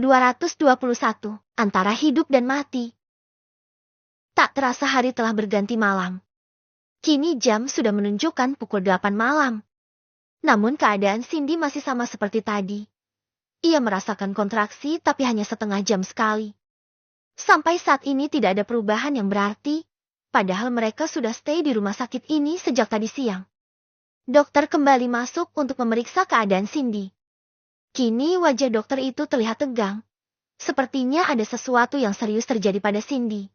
221, antara hidup dan mati. Tak terasa hari telah berganti malam. Kini jam sudah menunjukkan pukul 8 malam. Namun keadaan Cindy masih sama seperti tadi. Ia merasakan kontraksi tapi hanya setengah jam sekali. Sampai saat ini tidak ada perubahan yang berarti, padahal mereka sudah stay di rumah sakit ini sejak tadi siang. Dokter kembali masuk untuk memeriksa keadaan Cindy. Kini wajah dokter itu terlihat tegang. Sepertinya ada sesuatu yang serius terjadi pada Cindy.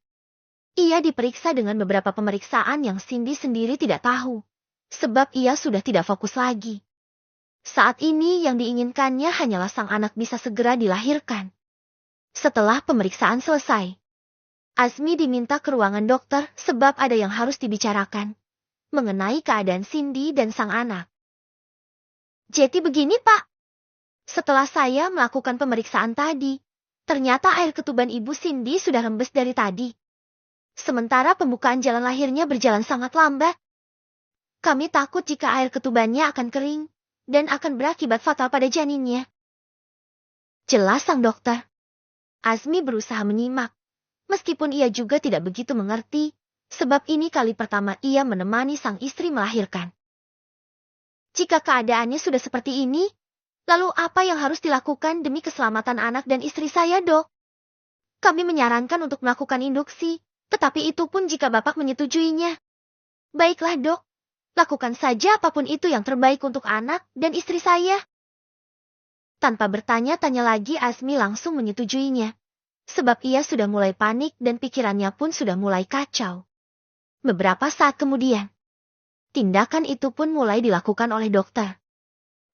Ia diperiksa dengan beberapa pemeriksaan yang Cindy sendiri tidak tahu, sebab ia sudah tidak fokus lagi. Saat ini yang diinginkannya hanyalah sang anak bisa segera dilahirkan. Setelah pemeriksaan selesai, Azmi diminta ke ruangan dokter sebab ada yang harus dibicarakan mengenai keadaan Cindy dan sang anak. Jadi begini, Pak. Setelah saya melakukan pemeriksaan tadi, ternyata air ketuban ibu Cindy sudah rembes dari tadi. Sementara pembukaan jalan lahirnya berjalan sangat lambat. Kami takut jika air ketubannya akan kering dan akan berakibat fatal pada janinnya. Jelas sang dokter. Azmi berusaha menyimak, meskipun ia juga tidak begitu mengerti, sebab ini kali pertama ia menemani sang istri melahirkan. Jika keadaannya sudah seperti ini, lalu apa yang harus dilakukan demi keselamatan anak dan istri saya, Dok? Kami menyarankan untuk melakukan induksi. Tetapi itu pun jika Bapak menyetujuinya. Baiklah, Dok. Lakukan saja apapun itu yang terbaik untuk anak dan istri saya. Tanpa bertanya-tanya lagi, Azmi langsung menyetujuinya. Sebab ia sudah mulai panik dan pikirannya pun sudah mulai kacau. Beberapa saat kemudian, tindakan itu pun mulai dilakukan oleh dokter.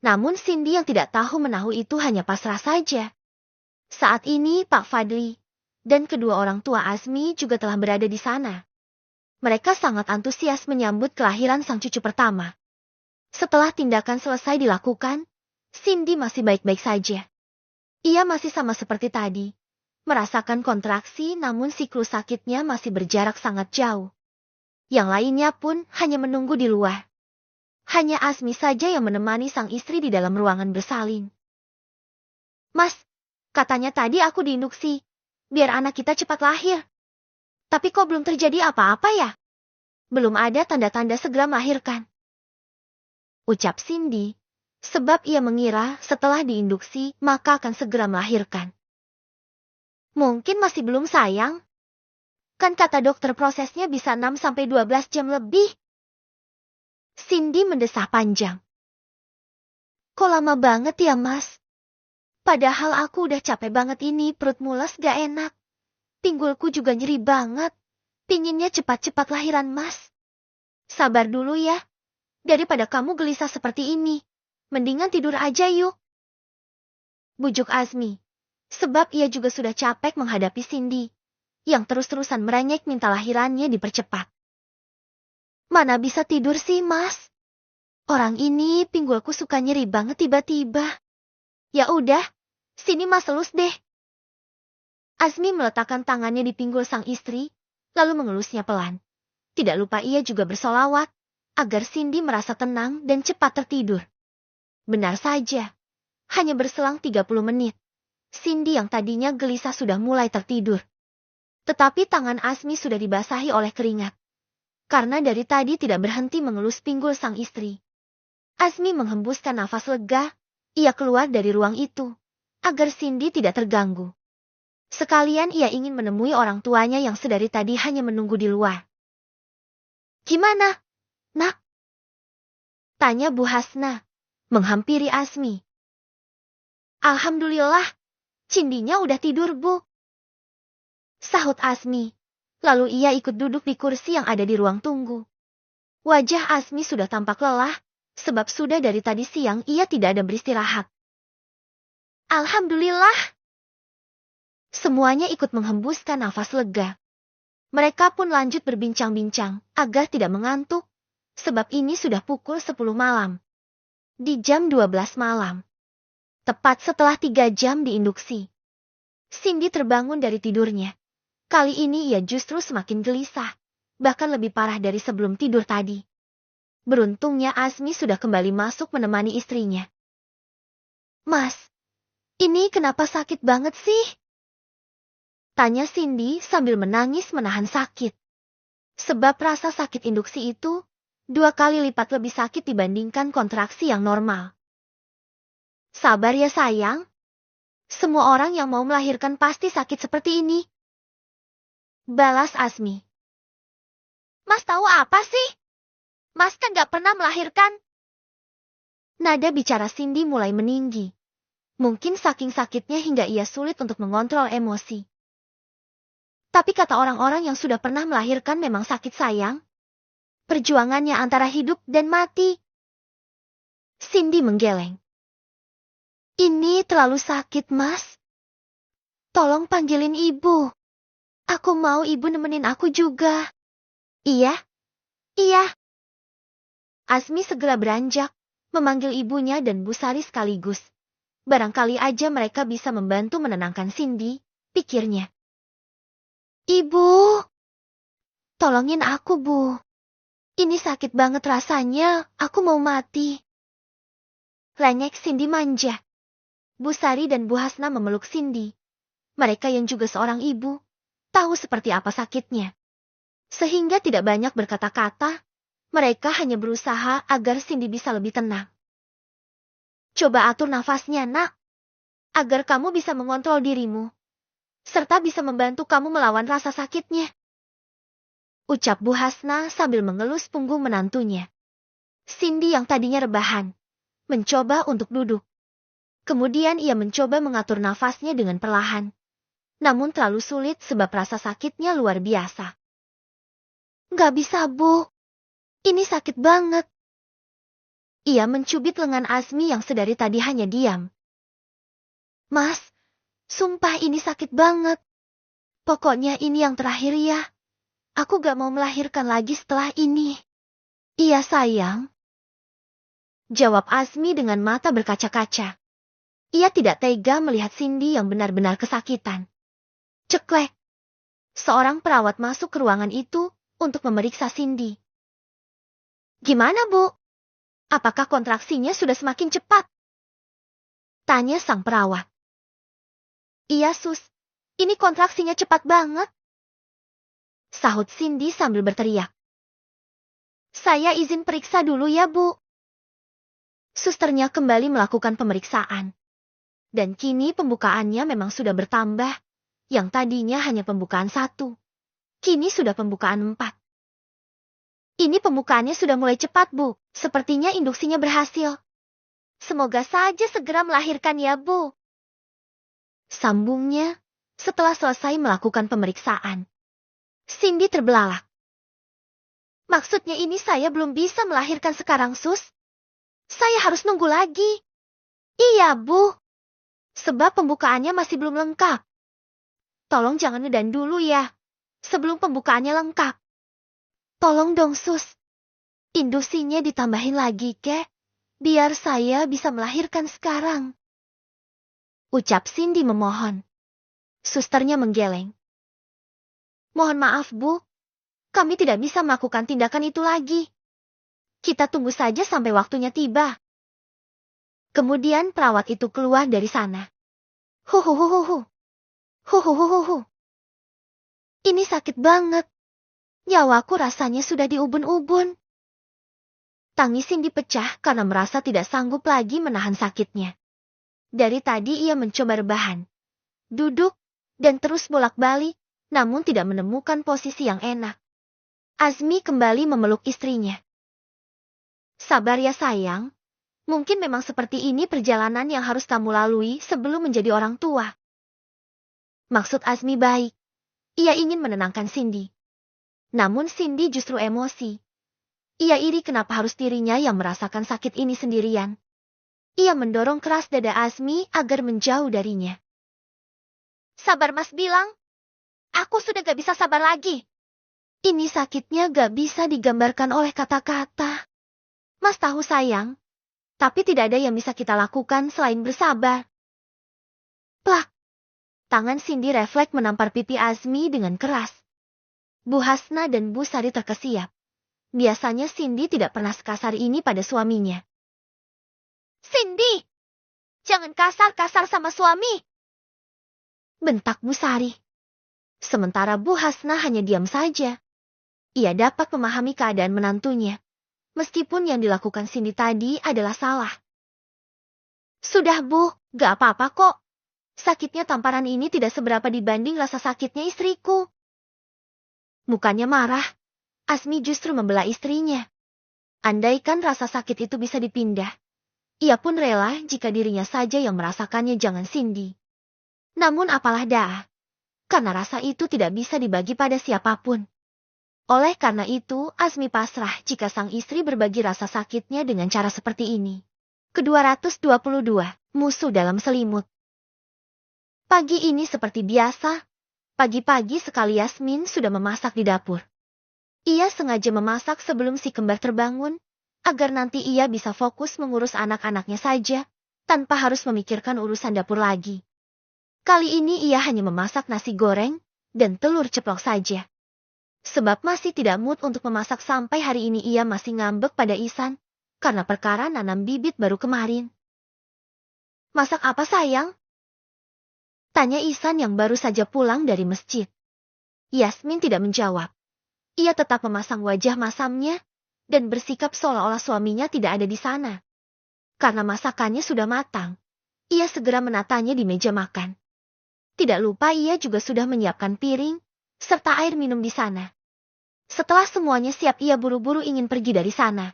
Namun Cindy yang tidak tahu menahu itu hanya pasrah saja. Saat ini Pak Fadli dan kedua orang tua Azmi juga telah berada di sana. Mereka sangat antusias menyambut kelahiran sang cucu pertama. Setelah tindakan selesai dilakukan, Cindy masih baik-baik saja. Ia masih sama seperti tadi, merasakan kontraksi namun siklus sakitnya masih berjarak sangat jauh. Yang lainnya pun hanya menunggu di luar. Hanya Azmi saja yang menemani sang istri di dalam ruangan bersalin. Mas, katanya tadi aku diinduksi. Biar anak kita cepat lahir. Tapi kok belum terjadi apa-apa ya? Belum ada tanda-tanda segera melahirkan. Ucap Cindy, sebab ia mengira setelah diinduksi maka akan segera melahirkan. Mungkin masih belum sayang. Kan kata dokter prosesnya bisa 6-12 jam lebih. Cindy mendesah panjang. Kok lama banget ya, Mas? Padahal aku udah capek banget ini, perut mules gak enak. Pinggulku juga nyeri banget. Pinginnya cepat-cepat lahiran, Mas. Sabar dulu ya. Daripada kamu gelisah seperti ini, mendingan tidur aja yuk. Bujuk Azmi. Sebab ia juga sudah capek menghadapi Cindy, yang terus-terusan merengek minta lahirannya dipercepat. Mana bisa tidur sih, Mas? Orang ini pinggulku suka nyeri banget tiba-tiba. Ya udah. Sini Mas elus deh. Azmi meletakkan tangannya di pinggul sang istri, lalu mengelusnya pelan. Tidak lupa ia juga bersolawat, agar Cindy merasa tenang dan cepat tertidur. Benar saja, hanya berselang 30 menit. Cindy yang tadinya gelisah sudah mulai tertidur. Tetapi tangan Azmi sudah dibasahi oleh keringat. Karena dari tadi tidak berhenti mengelus pinggul sang istri. Azmi menghembuskan nafas lega, ia keluar dari ruang itu. Agar Cindy tidak terganggu. Sekalian ia ingin menemui orang tuanya yang sedari tadi hanya menunggu di luar. Gimana, Nak? Tanya Bu Hasna, menghampiri Azmi. Alhamdulillah, Cindy-nya udah tidur, Bu. Sahut Azmi, lalu ia ikut duduk di kursi yang ada di ruang tunggu. Wajah Azmi sudah tampak lelah, sebab sudah dari tadi siang ia tidak ada beristirahat. Alhamdulillah. Semuanya ikut menghembuskan nafas lega. Mereka pun lanjut berbincang-bincang agar tidak mengantuk, sebab ini sudah pukul 10 malam. Di jam 12 malam. Tepat setelah 3 jam diinduksi. Cindy terbangun dari tidurnya. Kali ini ia justru semakin gelisah, bahkan lebih parah dari sebelum tidur tadi. Beruntungnya Azmi sudah kembali masuk menemani istrinya. Mas, Ini kenapa sakit banget sih? Tanya Cindy sambil menangis menahan sakit. Sebab rasa sakit induksi itu 2 kali lipat lebih sakit dibandingkan kontraksi yang normal. Sabar ya sayang. Semua orang yang mau melahirkan pasti sakit seperti ini. Balas Asmi. Mas tahu apa sih? Mas kan gak pernah melahirkan. Nada bicara Cindy mulai meninggi. Mungkin saking sakitnya hingga ia sulit untuk mengontrol emosi. Tapi kata orang-orang yang sudah pernah melahirkan memang sakit sayang. Perjuangannya antara hidup dan mati. Cindy menggeleng. Ini terlalu sakit, Mas. Tolong panggilin ibu. Aku mau ibu nemenin aku juga. Iya, iya. Asmi segera beranjak, memanggil ibunya dan Bu Sari sekaligus. Barangkali aja mereka bisa membantu menenangkan Cindy, pikirnya. Ibu, tolongin aku, Bu. Ini sakit banget rasanya, aku mau mati. Lenyek Cindy manja. Bu Sari dan Bu Hasna memeluk Cindy. Mereka yang juga seorang ibu, tahu seperti apa sakitnya. Sehingga tidak banyak berkata-kata, mereka hanya berusaha agar Cindy bisa lebih tenang. Coba atur nafasnya, nak, agar kamu bisa mengontrol dirimu, serta bisa membantu kamu melawan rasa sakitnya. Ucap Bu Hasna sambil mengelus punggung menantunya. Cindy yang tadinya rebahan, mencoba untuk duduk. Kemudian ia mencoba mengatur nafasnya dengan perlahan. Namun terlalu sulit sebab rasa sakitnya luar biasa. Gak bisa, Bu. Ini sakit banget. Ia mencubit lengan Asmi yang sedari tadi hanya diam. Mas, sumpah ini sakit banget. Pokoknya ini yang terakhir ya. Aku gak mau melahirkan lagi setelah ini. Iya sayang. Jawab Asmi dengan mata berkaca-kaca. Ia tidak tega melihat Cindy yang benar-benar kesakitan. Ceklek. Seorang perawat masuk ke ruangan itu untuk memeriksa Cindy. Gimana, Bu? Apakah kontraksinya sudah semakin cepat? Tanya sang perawat. Iya, Sus. Ini kontraksinya cepat banget. Sahut Cindy sambil berteriak. Saya izin periksa dulu ya, Bu. Susternya kembali melakukan pemeriksaan. Dan kini pembukaannya memang sudah bertambah. Yang tadinya hanya pembukaan 1. Kini sudah pembukaan 4. Ini pembukaannya sudah mulai cepat, Bu. Sepertinya induksinya berhasil. Semoga saja segera melahirkan ya, Bu. Sambungnya setelah selesai melakukan pemeriksaan. Cindy terbelalak. Maksudnya ini saya belum bisa melahirkan sekarang, Sus. Saya harus nunggu lagi. Iya, Bu. Sebab pembukaannya masih belum lengkap. Tolong jangan ngedan dulu ya. Sebelum pembukaannya lengkap. Tolong dong, Sus. Induksinya ditambahin lagi, kek. Biar saya bisa melahirkan sekarang. Ucap Cindy memohon. Susternya menggeleng. Mohon maaf, Bu. Kami tidak bisa melakukan tindakan itu lagi. Kita tunggu saja sampai waktunya tiba. Kemudian perawat itu keluar dari sana. Huhuhuhuhu. Huhuhuhuhu. Ini sakit banget. Nyawaku rasanya sudah diubun-ubun. Tangis Cindy pecah karena merasa tidak sanggup lagi menahan sakitnya. Dari tadi ia mencoba rebahan, duduk, dan terus bolak-balik, namun tidak menemukan posisi yang enak. Azmi kembali memeluk istrinya. Sabar ya sayang, mungkin memang seperti ini perjalanan yang harus kamu lalui sebelum menjadi orang tua. Maksud Azmi baik. Ia ingin menenangkan Cindy. Namun Cindy justru emosi. Ia iri kenapa harus dirinya yang merasakan sakit ini sendirian. Ia mendorong keras dada Azmi agar menjauh darinya. Sabar Mas bilang. Aku sudah gak bisa sabar lagi. Ini sakitnya gak bisa digambarkan oleh kata-kata. Mas tahu sayang. Tapi tidak ada yang bisa kita lakukan selain bersabar. Plak. Tangan Cindy refleks menampar pipi Azmi dengan keras. Bu Hasna dan Bu Sari terkesiap. Biasanya Cindy tidak pernah sekasar ini pada suaminya. Cindy! Jangan kasar-kasar sama suami, bentak Bu Sari. Sementara Bu Hasna hanya diam saja. Ia dapat memahami keadaan menantunya, meskipun yang dilakukan Cindy tadi adalah salah. Sudah Bu, gak apa-apa kok. Sakitnya tamparan ini tidak seberapa dibanding rasa sakitnya istriku. Mukanya marah, Asmi justru membela istrinya. Andaikan rasa sakit itu bisa dipindah, ia pun rela jika dirinya saja yang merasakannya, jangan Cindy. Namun apalah dah, karena rasa itu tidak bisa dibagi pada siapapun. Oleh karena itu, Asmi pasrah jika sang istri berbagi rasa sakitnya dengan cara seperti ini. Ke-222, musuh dalam selimut. Pagi ini seperti biasa, pagi-pagi sekali Yasmin sudah memasak di dapur. Ia sengaja memasak sebelum si kembar terbangun, agar nanti ia bisa fokus mengurus anak-anaknya saja, tanpa harus memikirkan urusan dapur lagi. Kali ini ia hanya memasak nasi goreng dan telur ceplok saja. Sebab masih tidak mood untuk memasak sampai hari ini ia masih ngambek pada Ihsan, karena perkara nanam bibit baru kemarin. Masak apa sayang? Tanya Ihsan yang baru saja pulang dari masjid. Yasmin tidak menjawab. Ia tetap memasang wajah masamnya, dan bersikap seolah-olah suaminya tidak ada di sana. Karena masakannya sudah matang, ia segera menatanya di meja makan. Tidak lupa ia juga sudah menyiapkan piring, serta air minum di sana. Setelah semuanya siap ia buru-buru ingin pergi dari sana.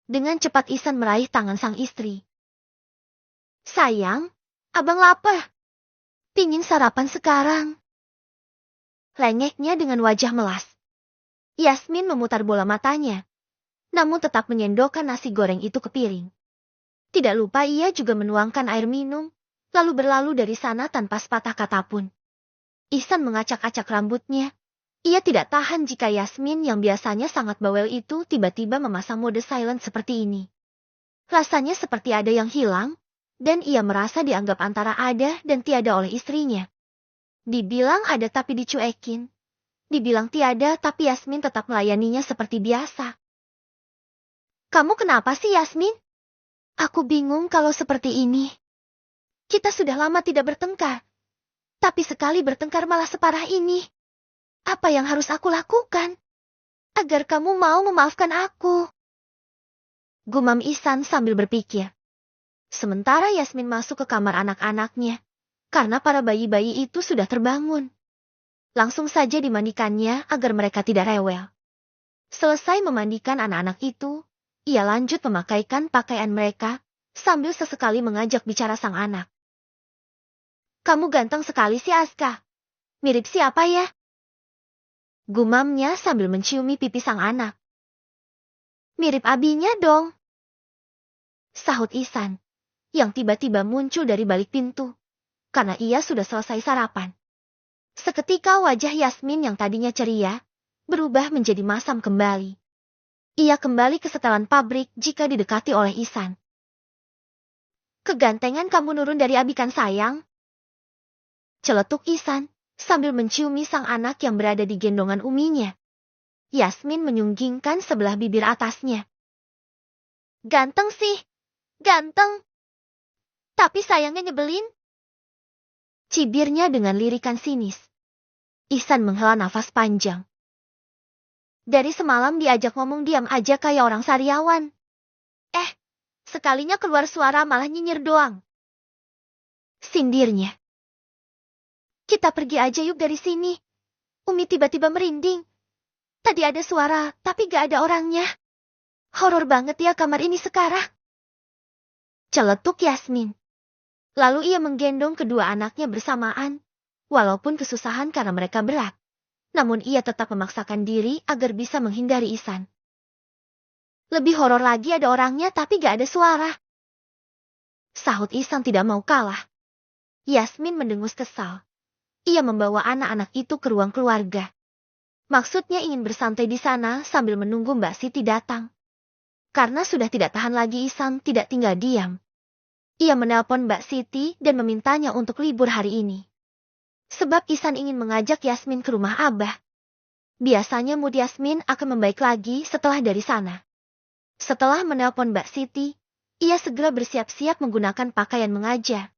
Dengan cepat Ihsan meraih tangan sang istri. Sayang, abang lapar. Pingin sarapan sekarang. Lengeknya dengan wajah melas. Yasmin memutar bola matanya, namun tetap menyendokkan nasi goreng itu ke piring. Tidak lupa ia juga menuangkan air minum, lalu berlalu dari sana tanpa sepatah kata pun. Ihsan mengacak-acak rambutnya. Ia tidak tahan jika Yasmin yang biasanya sangat bawel itu tiba-tiba memasang mode silent seperti ini. Rasanya seperti ada yang hilang, dan ia merasa dianggap antara ada dan tiada oleh istrinya. Dibilang ada tapi dicuekin. Dibilang tiada tapi Yasmin tetap melayaninya seperti biasa. Kamu kenapa sih Yasmin? Aku bingung kalau seperti ini. Kita sudah lama tidak bertengkar. Tapi sekali bertengkar malah separah ini. Apa yang harus aku lakukan? Agar kamu mau memaafkan aku. Gumam Ihsan sambil berpikir. Sementara Yasmin masuk ke kamar anak-anaknya. Karena para bayi-bayi itu sudah terbangun. Langsung saja dimandikannya agar mereka tidak rewel. Selesai memandikan anak-anak itu, ia lanjut memakaikan pakaian mereka, sambil sesekali mengajak bicara sang anak. Kamu ganteng sekali sih Aska. Mirip siapa ya? Gumamnya sambil menciumi pipi sang anak. Mirip abinya dong. Sahut Ihsan, yang tiba-tiba muncul dari balik pintu, karena ia sudah selesai sarapan. Seketika wajah Yasmin yang tadinya ceria, berubah menjadi masam kembali. Ia kembali ke setelan pabrik jika didekati oleh Ihsan. Kegantengan kamu nurun dari abi kan sayang? Celetuk Ihsan, sambil menciumi sang anak yang berada di gendongan uminya. Yasmin menyunggingkan sebelah bibir atasnya. Ganteng sih, ganteng. Tapi sayangnya nyebelin. Cibirnya dengan lirikan sinis. Ihsan menghela nafas panjang. Dari semalam diajak ngomong diam aja kayak orang sariawan. Sekalinya keluar suara malah nyinyir doang. Sindirnya. Kita pergi aja yuk dari sini. Umi tiba-tiba merinding. Tadi ada suara, tapi gak ada orangnya. Horor banget ya kamar ini sekarang. Celetuk Yasmin. Lalu ia menggendong kedua anaknya bersamaan, walaupun kesusahan karena mereka berat. Namun ia tetap memaksakan diri agar bisa menghindari Ihsan. Lebih horor lagi ada orangnya tapi gak ada suara. Sahut Ihsan tidak mau kalah. Yasmin mendengus kesal. Ia membawa anak-anak itu ke ruang keluarga. Maksudnya ingin bersantai di sana sambil menunggu Mbak Siti datang. Karena sudah tidak tahan lagi Ihsan tidak tinggal diam. Ia menelpon Mbak Siti dan memintanya untuk libur hari ini. Sebab Ihsan ingin mengajak Yasmin ke rumah Abah. Biasanya mood Yasmin akan membaik lagi setelah dari sana. Setelah menelpon Mbak Siti, Ia segera bersiap-siap menggunakan pakaian mengajar.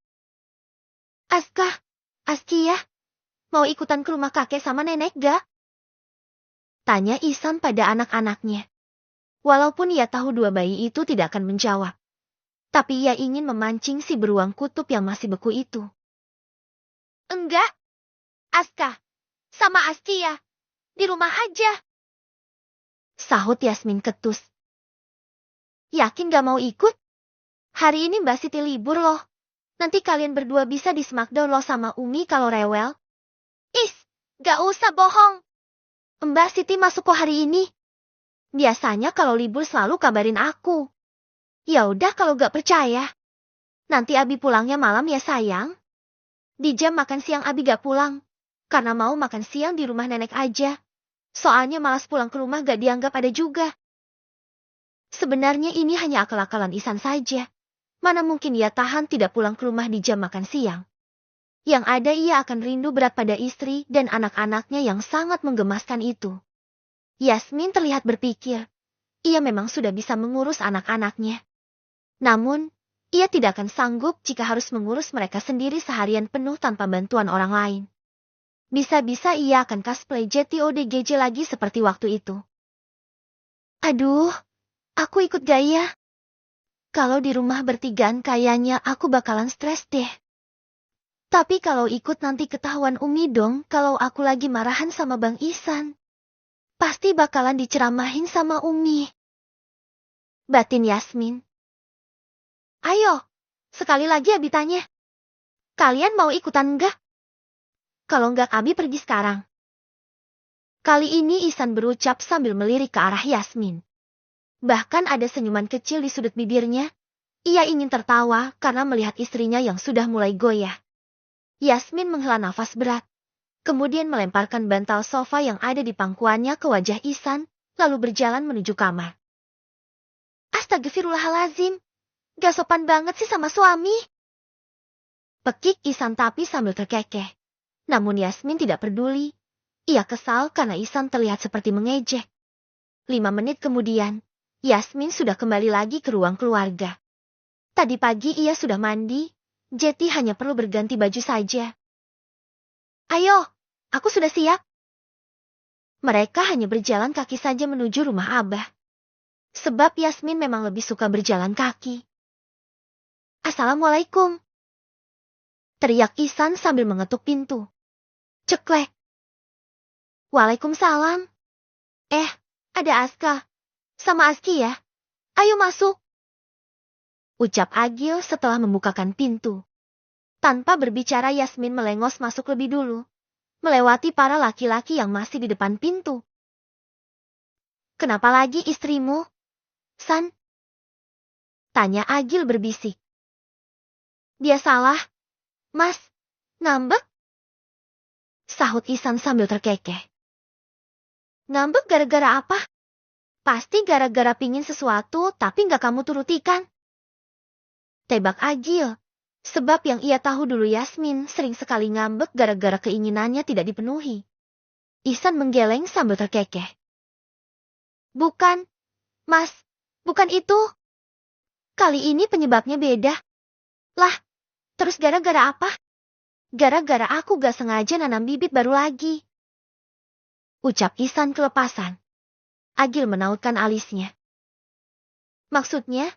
Aska, Askia, mau ikutan ke rumah kakek sama nenek gak? Tanya Ihsan pada anak-anaknya. Walaupun ia tahu dua bayi itu tidak akan menjawab. Tapi ia ingin memancing si beruang kutub yang masih beku itu. Enggak, Aska, sama Askia, di rumah aja. Sahut Yasmin ketus. Yakin gak mau ikut? Hari ini Mbak Siti libur loh. Nanti kalian berdua bisa di Smackdown loh sama Umi kalau rewel. Is, gak usah bohong. Mbak Siti masuk kok hari ini. Biasanya kalau libur selalu kabarin aku. Ya udah kalau gak percaya. Nanti Abi pulangnya malam ya sayang. Di jam makan siang Abi gak pulang. Karena mau makan siang di rumah nenek aja. Soalnya malas pulang ke rumah gak dianggap ada juga. Sebenarnya ini hanya akal-akalan Ihsan saja. Mana mungkin ia tahan tidak pulang ke rumah di jam makan siang. Yang ada ia akan rindu berat pada istri dan anak-anaknya yang sangat menggemaskan itu. Yasmin terlihat berpikir, ia memang sudah bisa mengurus anak-anaknya. Namun, ia tidak akan sanggup jika harus mengurus mereka sendiri seharian penuh tanpa bantuan orang lain. Bisa-bisa ia akan cosplay JTODGJ lagi seperti waktu itu. Aduh, aku ikut gaya. Kalau di rumah bertigaan kayaknya aku bakalan stres deh. Tapi kalau ikut nanti ketahuan Umi dong kalau aku lagi marahan sama Bang Ihsan. Pasti bakalan diceramahin sama Umi. Batin Yasmin. Ayo, sekali lagi Abi tanya. Kalian mau ikutan enggak? Kalau enggak Abi pergi sekarang. Kali ini Ihsan berucap sambil melirik ke arah Yasmin. Bahkan ada senyuman kecil di sudut bibirnya. Ia ingin tertawa karena melihat istrinya yang sudah mulai goyah. Yasmin menghela nafas berat. Kemudian melemparkan bantal sofa yang ada di pangkuannya ke wajah Ihsan, lalu berjalan menuju kamar. Astagfirullahalazim. Gak sopan banget sih sama suami. Pekik Ihsan tapi sambil terkekeh. Namun Yasmin tidak peduli. Ia kesal karena Ihsan terlihat seperti mengejek. 5 menit kemudian, Yasmin sudah kembali lagi ke ruang keluarga. Tadi pagi ia sudah mandi, Jeti hanya perlu berganti baju saja. Ayo, aku sudah siap. Mereka hanya berjalan kaki saja menuju rumah Abah. Sebab Yasmin memang lebih suka berjalan kaki. Assalamualaikum. Teriak Ihsan sambil mengetuk pintu. Ceklek. Waalaikumsalam. Ada Aska. Sama Aski ya. Ayo masuk. Ucap Agil setelah membukakan pintu. Tanpa berbicara Yasmin melengos masuk lebih dulu. Melewati para laki-laki yang masih di depan pintu. Kenapa lagi istrimu? San? Tanya Agil berbisik. Dia salah. Mas, ngambek? Sahut Ihsan sambil terkekeh. Ngambek gara-gara apa? Pasti gara-gara pingin sesuatu tapi nggak kamu turuti kan? Tebak Agil. Sebab yang ia tahu dulu Yasmin sering sekali ngambek gara-gara keinginannya tidak dipenuhi. Ihsan menggeleng sambil terkekeh. Bukan, Mas. Bukan itu. Kali ini penyebabnya beda. Lah, terus gara-gara apa? Gara-gara aku gak sengaja nanam bibit baru lagi. Ucap Ihsan kelepasan. Agil menautkan alisnya. Maksudnya,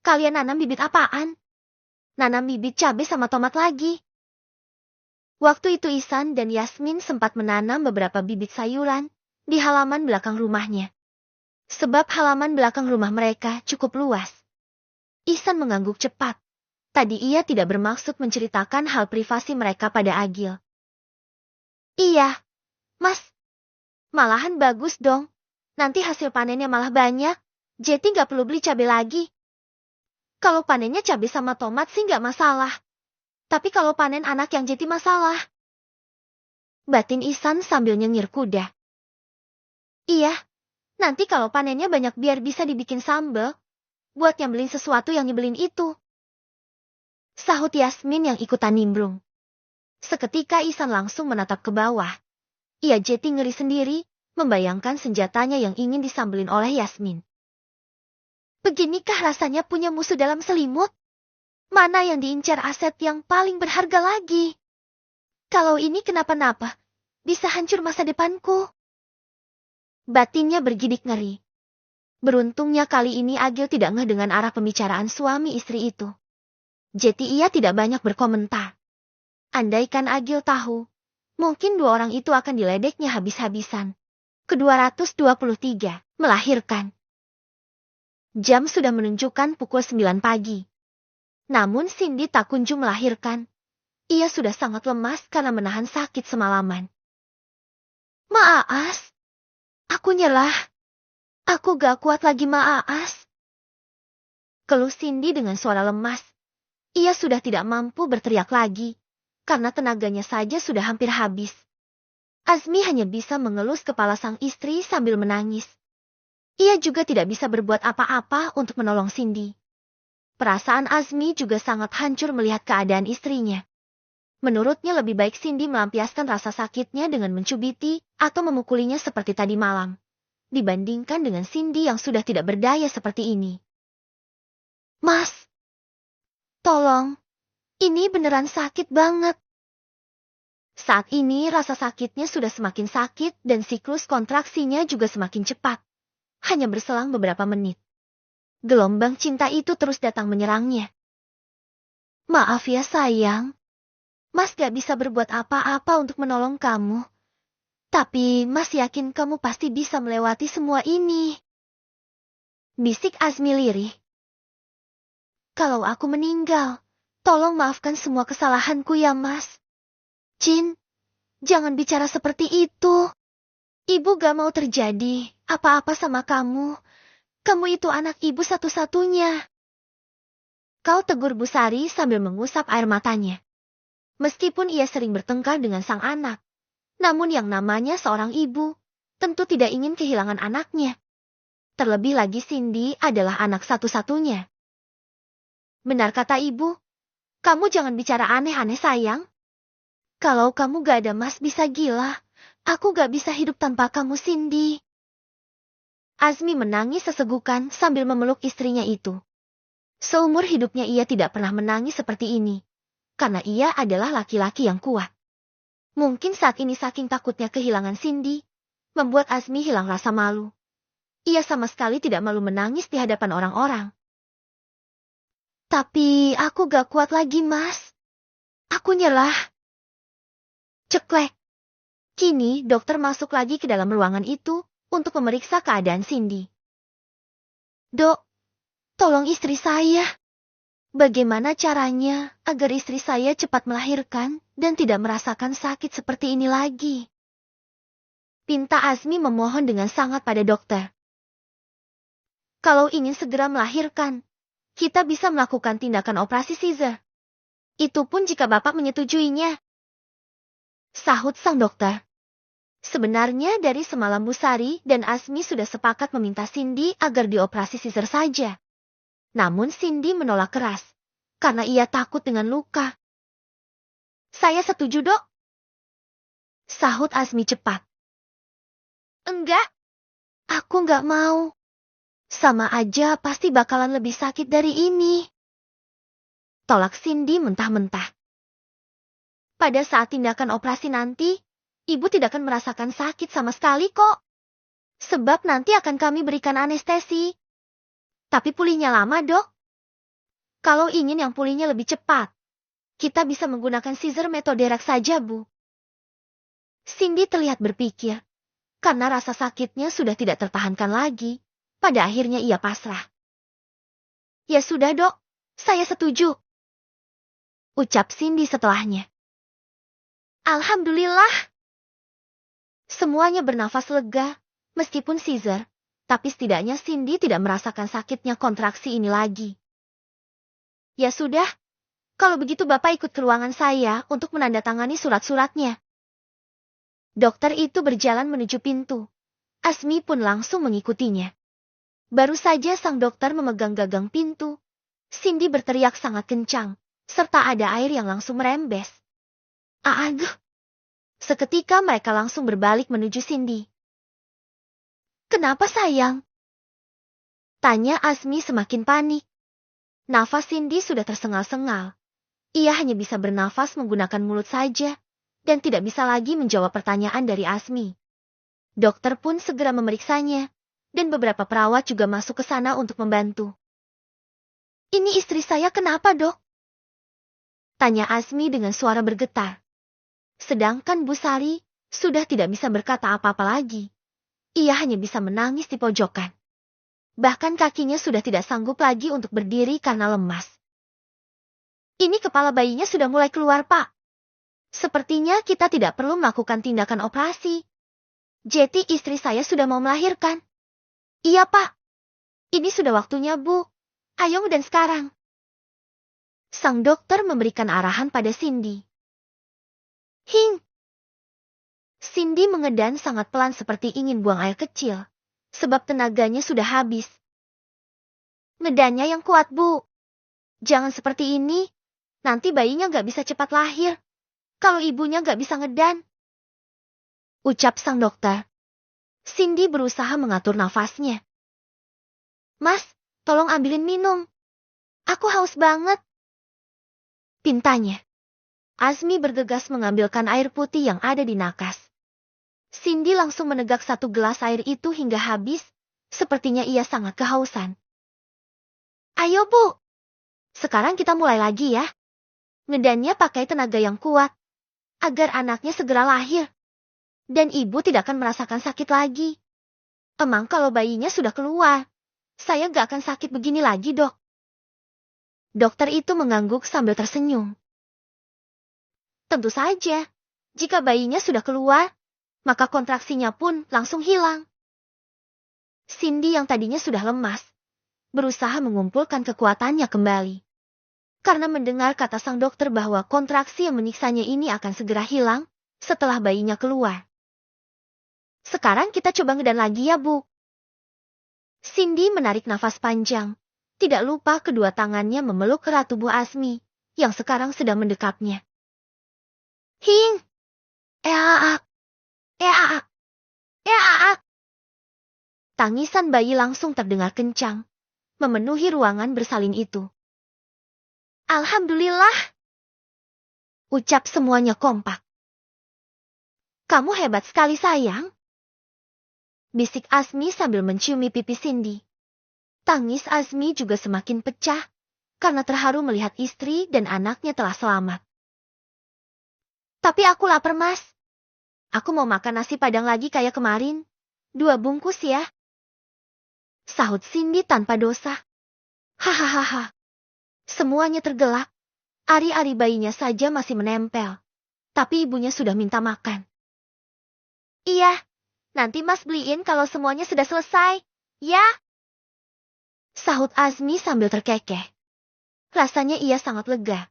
kalian nanam bibit apaan? Nanam bibit cabai sama tomat lagi. Waktu itu Ihsan dan Yasmin sempat menanam beberapa bibit sayuran di halaman belakang rumahnya. Sebab halaman belakang rumah mereka cukup luas. Ihsan mengangguk cepat. Tadi ia tidak bermaksud menceritakan hal privasi mereka pada Agil. Iya, Mas. Malahan bagus dong. Nanti hasil panennya malah banyak. Jeti gak perlu beli cabai lagi. Kalau panennya cabai sama tomat sih gak masalah. Tapi kalau panen anak yang Jeti masalah. Batin Ihsan sambil nyengir kuda. Iya, nanti kalau panennya banyak biar bisa dibikin sambal. Buat nyambelin sesuatu yang nyebelin itu. Sahut Yasmin yang ikutan nimbrung. Seketika Ihsan langsung menatap ke bawah. Ia Jeti ngeri sendiri, membayangkan senjatanya yang ingin disambelin oleh Yasmin. Beginikah rasanya punya musuh dalam selimut? Mana yang diincar aset yang paling berharga lagi? Kalau ini kenapa-napa, bisa hancur masa depanku. Batinnya bergidik ngeri. Beruntungnya kali ini Agil tidak ngeh dengan arah pembicaraan suami istri itu. Jadi ia tidak banyak berkomentar. Andaikan Agil tahu, mungkin dua orang itu akan diledeknya habis-habisan. Ke-223, melahirkan. Jam sudah menunjukkan pukul 9 pagi. Namun Cindy tak kunjung melahirkan. Ia sudah sangat lemas karena menahan sakit semalaman. Maas, aku nyerah. Aku gak kuat lagi Maas. Keluh Cindy dengan suara lemas. Ia sudah tidak mampu berteriak lagi, karena tenaganya saja sudah hampir habis. Azmi hanya bisa mengelus kepala sang istri sambil menangis. Ia juga tidak bisa berbuat apa-apa untuk menolong Cindy. Perasaan Azmi juga sangat hancur melihat keadaan istrinya. Menurutnya lebih baik Cindy melampiaskan rasa sakitnya dengan mencubiti atau memukulinya seperti tadi malam, dibandingkan dengan Cindy yang sudah tidak berdaya seperti ini. Mas, tolong, ini beneran sakit banget. Saat ini rasa sakitnya sudah semakin sakit dan siklus kontraksinya juga semakin cepat. Hanya berselang beberapa menit. Gelombang cinta itu terus datang menyerangnya. Maaf ya sayang. Mas gak bisa berbuat apa-apa untuk menolong kamu. Tapi Mas yakin kamu pasti bisa melewati semua ini. Bisik Azmi lirih. Kalau aku meninggal, tolong maafkan semua kesalahanku ya Mas. Jin, jangan bicara seperti itu. Ibu gak mau terjadi apa-apa sama kamu. Kamu itu anak ibu satu-satunya. Kau tegur Busari sambil mengusap air matanya. Meskipun ia sering bertengkar dengan sang anak, namun yang namanya seorang ibu, tentu tidak ingin kehilangan anaknya. Terlebih lagi Cindy adalah anak satu-satunya. Benar kata ibu, kamu jangan bicara aneh-aneh sayang. Kalau kamu gak ada Mas bisa gila. Aku gak bisa hidup tanpa kamu, Cindy. Azmi menangis sesegukan sambil memeluk istrinya itu. Seumur hidupnya ia tidak pernah menangis seperti ini. Karena ia adalah laki-laki yang kuat. Mungkin saat ini saking takutnya kehilangan Cindy, membuat Azmi hilang rasa malu. Ia sama sekali tidak malu menangis di hadapan orang-orang. Tapi aku gak kuat lagi, Mas. Aku nyerah. Ceklek. Kini dokter masuk lagi ke dalam ruangan itu untuk memeriksa keadaan Cindy. Dok, tolong istri saya. Bagaimana caranya agar istri saya cepat melahirkan dan tidak merasakan sakit seperti ini lagi? Pinta Azmi memohon dengan sangat pada dokter. Kalau ingin segera melahirkan, kita bisa melakukan tindakan operasi caesar. Itu pun jika Bapak menyetujuinya. Sahut sang dokter. Sebenarnya dari semalam Busari dan Azmi sudah sepakat meminta Cindy agar dioperasi caesar saja. Namun Cindy menolak keras, karena ia takut dengan luka. Saya setuju, Dok. Sahut Azmi cepat. Enggak, aku enggak mau. Sama aja pasti bakalan lebih sakit dari ini. Tolak Cindy mentah-mentah. Pada saat tindakan operasi nanti, Ibu tidak akan merasakan sakit sama sekali kok. Sebab nanti akan kami berikan anestesi. Tapi pulihnya lama, Dok. Kalau ingin yang pulihnya lebih cepat, kita bisa menggunakan caesar metode REX saja, Bu. Cindy terlihat berpikir, karena rasa sakitnya sudah tidak tertahankan lagi. Pada akhirnya ia pasrah. Ya sudah, Dok. Saya setuju. Ucap Cindy setelahnya. Alhamdulillah. Semuanya bernafas lega, meskipun caesar, tapi setidaknya Cindy tidak merasakan sakitnya kontraksi ini lagi. Ya sudah, kalau begitu Bapak ikut ke ruangan saya untuk menandatangani surat-suratnya. Dokter itu berjalan menuju pintu. Azmi pun langsung mengikutinya. Baru saja sang dokter memegang gagang pintu, Cindy berteriak sangat kencang, serta ada air yang langsung merembes. Aduh! Seketika mereka langsung berbalik menuju Cindy. Kenapa sayang? Tanya Azmi semakin panik. Nafas Cindy sudah tersengal-sengal. Ia hanya bisa bernafas menggunakan mulut saja, dan tidak bisa lagi menjawab pertanyaan dari Azmi. Dokter pun segera memeriksanya, dan beberapa perawat juga masuk ke sana untuk membantu. Ini istri saya kenapa, Dok? Tanya Azmi dengan suara bergetar. Sedangkan Bu Sari sudah tidak bisa berkata apa-apa lagi. Ia hanya bisa menangis di pojokan. Bahkan kakinya sudah tidak sanggup lagi untuk berdiri karena lemas. Ini kepala bayinya sudah mulai keluar, Pak. Sepertinya kita tidak perlu melakukan tindakan operasi. Jeti istri saya sudah mau melahirkan. Iya, Pak. Ini sudah waktunya, Bu. Ayo dan sekarang. Sang dokter memberikan arahan pada Cindy. Hing. Cindy mengedan sangat pelan seperti ingin buang air kecil, sebab tenaganya sudah habis. Ngedannya yang kuat, Bu. Jangan seperti ini. Nanti bayinya nggak bisa cepat lahir. Kalau ibunya nggak bisa ngedan. Ucap sang dokter. Cindy berusaha mengatur nafasnya. Mas, tolong ambilin minum. Aku haus banget. Pintanya. Azmi bergegas mengambilkan air putih yang ada di nakas. Cindy langsung menegak satu gelas air itu hingga habis. Sepertinya ia sangat kehausan. Ayo, Bu. Sekarang kita mulai lagi ya. Ngedannya pakai tenaga yang kuat. Agar anaknya segera lahir. Dan ibu tidak akan merasakan sakit lagi. Emang kalau bayinya sudah keluar, saya gak akan sakit begini lagi, Dok. Dokter itu mengangguk sambil tersenyum. Tentu saja, jika bayinya sudah keluar, maka kontraksinya pun langsung hilang. Cindy yang tadinya sudah lemas, berusaha mengumpulkan kekuatannya kembali. Karena mendengar kata sang dokter bahwa kontraksi yang menyiksanya ini akan segera hilang setelah bayinya keluar. Sekarang kita coba ngedan lagi ya, Bu. Cindy menarik nafas panjang. Tidak lupa kedua tangannya memeluk erat tubuh Azmi yang sekarang sedang mendekapnya. Hing! Eaak! Eaak! Eaak! Tangisan bayi langsung terdengar kencang, memenuhi ruangan bersalin itu. Alhamdulillah! Ucap semuanya kompak. Kamu hebat sekali, sayang. Bisik Azmi sambil menciumi pipi Cindy. Tangis Azmi juga semakin pecah karena terharu melihat istri dan anaknya telah selamat. Tapi aku lapar, Mas. Aku mau makan nasi padang lagi kayak kemarin. 2 bungkus ya. Sahut Cindy tanpa dosa. Hahaha. Semuanya tergelak. Ari-ari bayinya saja masih menempel. Tapi ibunya sudah minta makan. Iya. Nanti Mas beliin kalau semuanya sudah selesai, ya? Sahut Azmi sambil terkekeh. Rasanya ia sangat lega,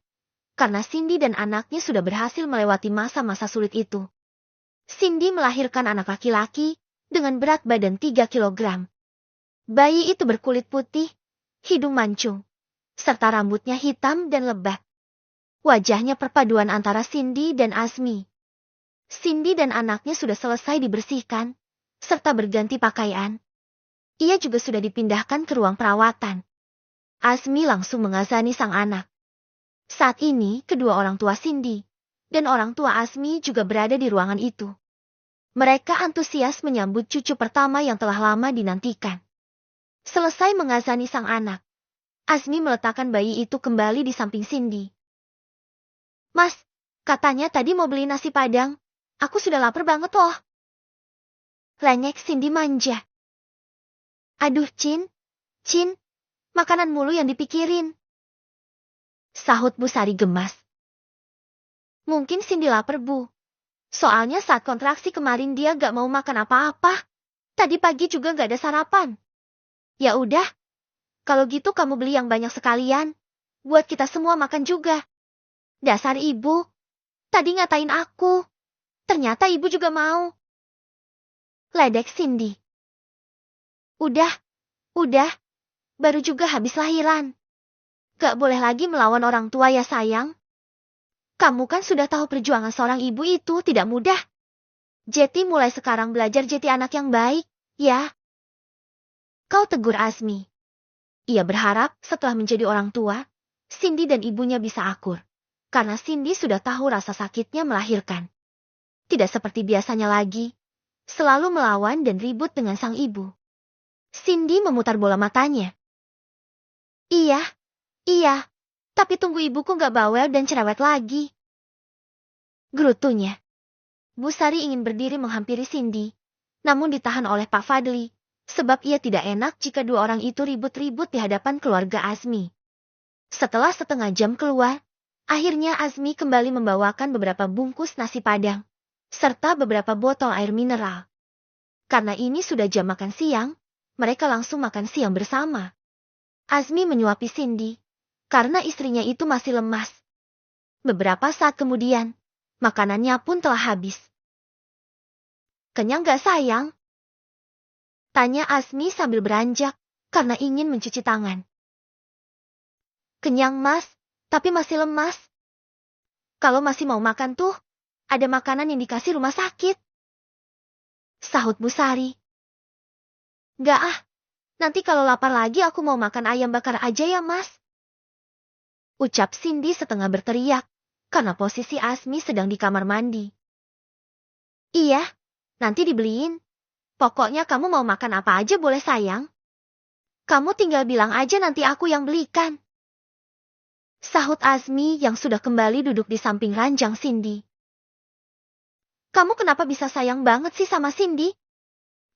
karena Cindy dan anaknya sudah berhasil melewati masa-masa sulit itu. Cindy melahirkan anak laki-laki dengan berat badan 3 kilogram. Bayi itu berkulit putih, hidung mancung, serta rambutnya hitam dan lebat. Wajahnya perpaduan antara Cindy dan Azmi. Cindy dan anaknya sudah selesai dibersihkan, serta berganti pakaian. Ia juga sudah dipindahkan ke ruang perawatan. Azmi langsung mengazani sang anak. Saat ini, kedua orang tua Cindy dan orang tua Azmi juga berada di ruangan itu. Mereka antusias menyambut cucu pertama yang telah lama dinantikan. Selesai mengazani sang anak, Azmi meletakkan bayi itu kembali di samping Cindy. Mas, katanya tadi mau beli nasi padang. Aku sudah lapar banget loh. Lenyek Cindy manja. Aduh, Cin, makanan mulu yang dipikirin. Sahut Bu Sari gemas. Mungkin Cindy lapar, Bu. Soalnya saat kontraksi kemarin dia gak mau makan apa-apa. Tadi pagi juga gak ada sarapan. Ya udah, kalau gitu kamu beli yang banyak sekalian. Buat kita semua makan juga. Dasar ibu, tadi ngatain aku. Ternyata ibu juga mau. Ledek Cindy. Udah, baru juga habis lahiran. Gak boleh lagi melawan orang tua ya sayang. Kamu kan sudah tahu perjuangan seorang ibu itu tidak mudah. Jeti mulai sekarang belajar jadi anak yang baik, ya. Kau tegur Azmi, Ia berharap setelah menjadi orang tua, Cindy dan ibunya bisa akur. Karena Cindy sudah tahu rasa sakitnya melahirkan. Tidak seperti biasanya lagi, selalu melawan dan ribut dengan sang ibu. Cindy memutar bola matanya. Iya, iya, tapi tunggu ibuku gak bawel dan cerewet lagi. Gerutunya. Bu Sari ingin berdiri menghampiri Cindy, namun ditahan oleh Pak Fadli, sebab ia tidak enak jika dua orang itu ribut-ribut di hadapan keluarga Azmi. Setelah setengah jam keluar, akhirnya Azmi kembali membawakan beberapa bungkus nasi padang, serta beberapa botol air mineral. Karena ini sudah jam makan siang, mereka langsung makan siang bersama. Azmi menyuapi Cindy, karena istrinya itu masih lemas. Beberapa saat kemudian, makanannya pun telah habis. Kenyang gak sayang? Tanya Azmi sambil beranjak, karena ingin mencuci tangan. Kenyang mas, tapi masih lemas. Kalau masih mau makan tuh, ada makanan yang dikasih rumah sakit. Sahut Bu Sari. Gak ah, nanti kalau lapar lagi aku mau makan ayam bakar aja ya mas. Ucap Cindy setengah berteriak, karena posisi Azmi sedang di kamar mandi. Iya, nanti dibeliin. Pokoknya kamu mau makan apa aja boleh sayang. Kamu tinggal bilang aja nanti aku yang belikan. Sahut Azmi yang sudah kembali duduk di samping ranjang Cindy. Kamu kenapa bisa sayang banget sih sama Cindy?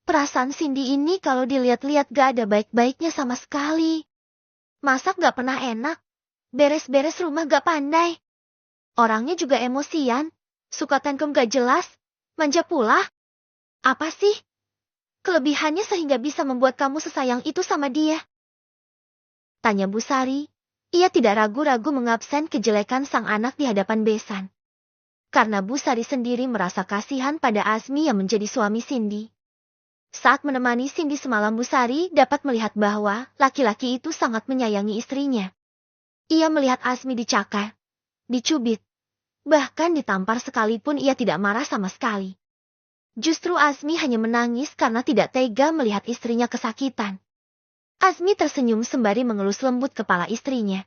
Perasaan Cindy ini kalau dilihat-lihat gak ada baik-baiknya sama sekali. Masak gak pernah enak. Beres-beres rumah gak pandai. Orangnya juga emosian. Suka tengkem gak jelas. Manja pula. Apa sih kelebihannya sehingga bisa membuat kamu sesayang itu sama dia? Tanya Bu Sari. Ia tidak ragu-ragu mengabsen kejelekan sang anak di hadapan besan. Karena Bu Sari sendiri merasa kasihan pada Azmi yang menjadi suami Cindy. Saat menemani Cindy semalam, Bu Sari dapat melihat bahwa laki-laki itu sangat menyayangi istrinya. Ia melihat Azmi dicakar, dicubit, bahkan ditampar sekalipun ia tidak marah sama sekali. Justru Azmi hanya menangis karena tidak tega melihat istrinya kesakitan. Azmi tersenyum sembari mengelus lembut kepala istrinya.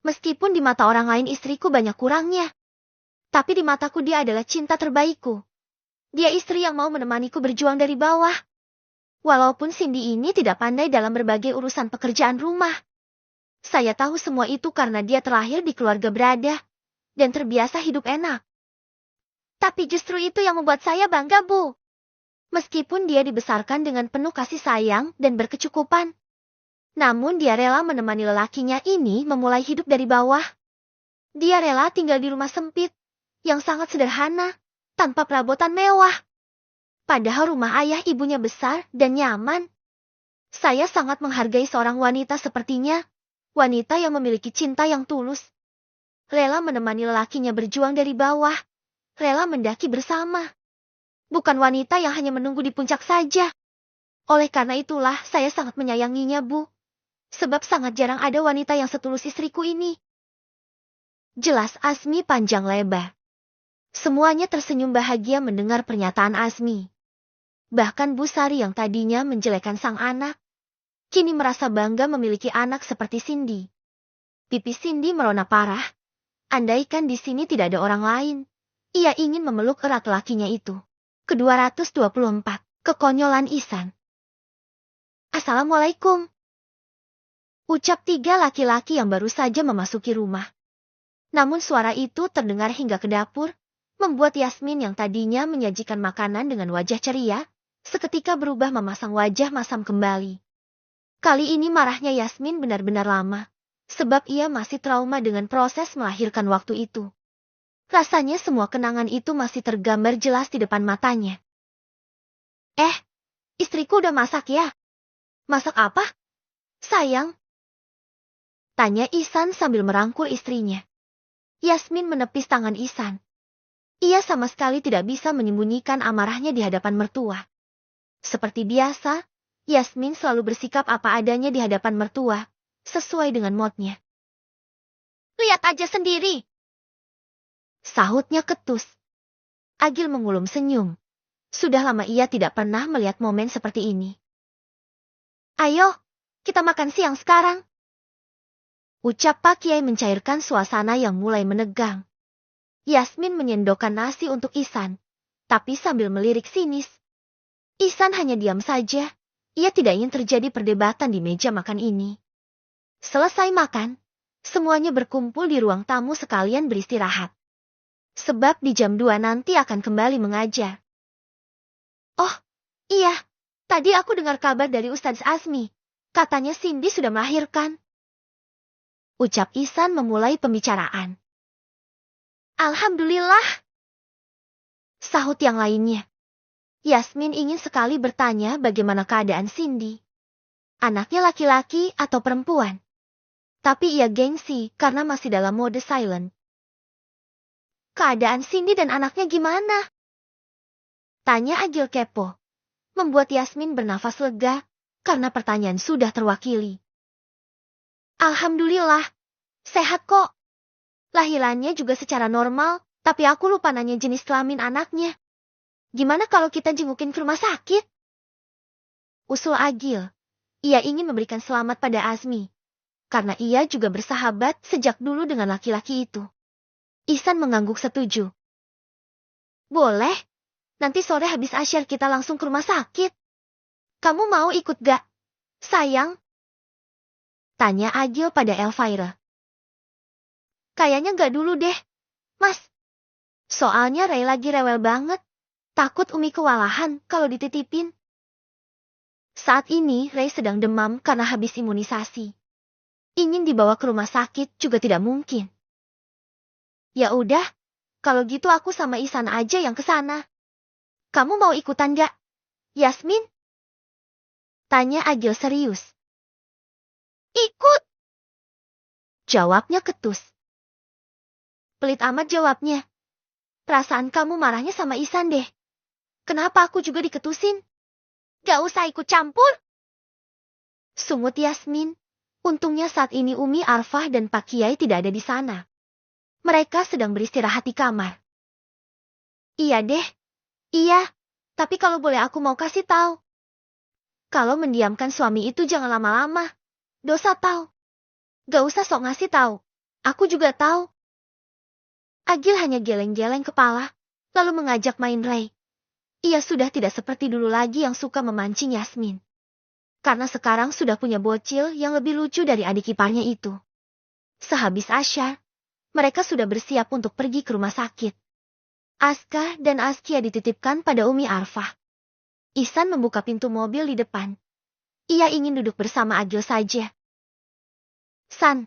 Meskipun di mata orang lain istriku banyak kurangnya, tapi di mataku dia adalah cinta terbaikku. Dia istri yang mau menemaniku berjuang dari bawah. Walaupun Cindy ini tidak pandai dalam berbagai urusan pekerjaan rumah. Saya tahu semua itu karena dia terlahir di keluarga berada dan terbiasa hidup enak. Tapi justru itu yang membuat saya bangga, Bu. Meskipun dia dibesarkan dengan penuh kasih sayang dan berkecukupan, namun dia rela menemani lelakinya ini memulai hidup dari bawah. Dia rela tinggal di rumah sempit, yang sangat sederhana, tanpa perabotan mewah. Padahal rumah ayah ibunya besar dan nyaman. Saya sangat menghargai seorang wanita sepertinya, wanita yang memiliki cinta yang tulus. Rela menemani lelakinya berjuang dari bawah, rela mendaki bersama. Bukan wanita yang hanya menunggu di puncak saja. Oleh karena itulah saya sangat menyayanginya, Bu. Sebab sangat jarang ada wanita yang setulus istriku ini. Jelas Azmi panjang lebar. Semuanya tersenyum bahagia mendengar pernyataan Azmi. Bahkan Bu Sari yang tadinya menjelekan sang anak, kini merasa bangga memiliki anak seperti Cindy. Pipi Cindy merona parah. Andaikan di sini tidak ada orang lain, ia ingin memeluk erat lakinya itu. Ke-224, kekonyolan Ihsan. Assalamualaikum. Ucap tiga laki-laki yang baru saja memasuki rumah. Namun suara itu terdengar hingga ke dapur, membuat Yasmin yang tadinya menyajikan makanan dengan wajah ceria, seketika berubah memasang wajah masam kembali. Kali ini marahnya Yasmin benar-benar lama, sebab ia masih trauma dengan proses melahirkan waktu itu. Rasanya semua kenangan itu masih tergambar jelas di depan matanya. Istriku udah masak ya? Masak apa? Sayang. Tanya Ihsan sambil merangkul istrinya. Yasmin menepis tangan Ihsan. Ia sama sekali tidak bisa menyembunyikan amarahnya di hadapan mertua. Seperti biasa, Yasmin selalu bersikap apa adanya di hadapan mertua, sesuai dengan modnya. Lihat aja sendiri. Sahutnya ketus. Agil mengulum senyum. Sudah lama ia tidak pernah melihat momen seperti ini. Ayo, kita makan siang sekarang. Ucap Pak Kiai mencairkan suasana yang mulai menegang. Yasmin menyendokkan nasi untuk Ihsan, tapi sambil melirik sinis. Ihsan hanya diam saja. Ia tidak ingin terjadi perdebatan di meja makan ini. Selesai makan, semuanya berkumpul di ruang tamu sekalian beristirahat. Sebab di jam 2 nanti akan kembali mengajar. Oh, iya. Tadi aku dengar kabar dari Ustadz Azmi. Katanya Cindy sudah melahirkan. Ucap Ihsan memulai pembicaraan. Alhamdulillah. Sahut yang lainnya. Yasmin ingin sekali bertanya bagaimana keadaan Cindy. Anaknya laki-laki atau perempuan. Tapi ia gengsi karena masih dalam mode silent. Keadaan Cindy dan anaknya gimana? Tanya Agil kepo. Membuat Yasmin bernafas lega karena pertanyaan sudah terwakili. Alhamdulillah, sehat kok. Lahirannya juga secara normal, tapi aku lupa nanya jenis kelamin anaknya. Gimana kalau kita jengukin ke rumah sakit? Usul Agil. Ia ingin memberikan selamat pada Azmi. Karena ia juga bersahabat sejak dulu dengan laki-laki itu. Ihsan mengangguk setuju. Boleh. Nanti sore habis asyar kita langsung ke rumah sakit. Kamu mau ikut gak, sayang? Tanya Agil pada Elvira. Kayaknya gak dulu deh, Mas. Soalnya Ray lagi rewel banget. Takut Umi kewalahan kalau dititipin. Saat ini Ray sedang demam karena habis imunisasi. Ingin dibawa ke rumah sakit juga tidak mungkin. Ya udah, kalau gitu aku sama Ihsan aja yang ke sana. Kamu mau ikutan gak, Yasmin? Tanya Agil serius. Ikut. Jawabnya ketus. Pelit amat jawabnya. Perasaan kamu marahnya sama Ihsan deh. Kenapa aku juga diketusin? Gak usah ikut campur. Sungut Yasmin. Untungnya saat ini Umi Arfah dan Pak Kiai tidak ada di sana. Mereka sedang beristirahat di kamar. Iya deh. Iya. Tapi kalau boleh aku mau kasih tahu. Kalau mendiamkan suami itu jangan lama-lama. Dosa tahu. Gak usah sok ngasih tahu. Aku juga tahu. Agil hanya geleng-geleng kepala, lalu mengajak main Ray. Ia sudah tidak seperti dulu lagi yang suka memancing Yasmin. Karena sekarang sudah punya bocil yang lebih lucu dari adik iparnya itu. Sehabis asyar, mereka sudah bersiap untuk pergi ke rumah sakit. Aska dan Askia dititipkan pada Umi Arfah. Ihsan membuka pintu mobil di depan. Ia ingin duduk bersama Agil saja. San,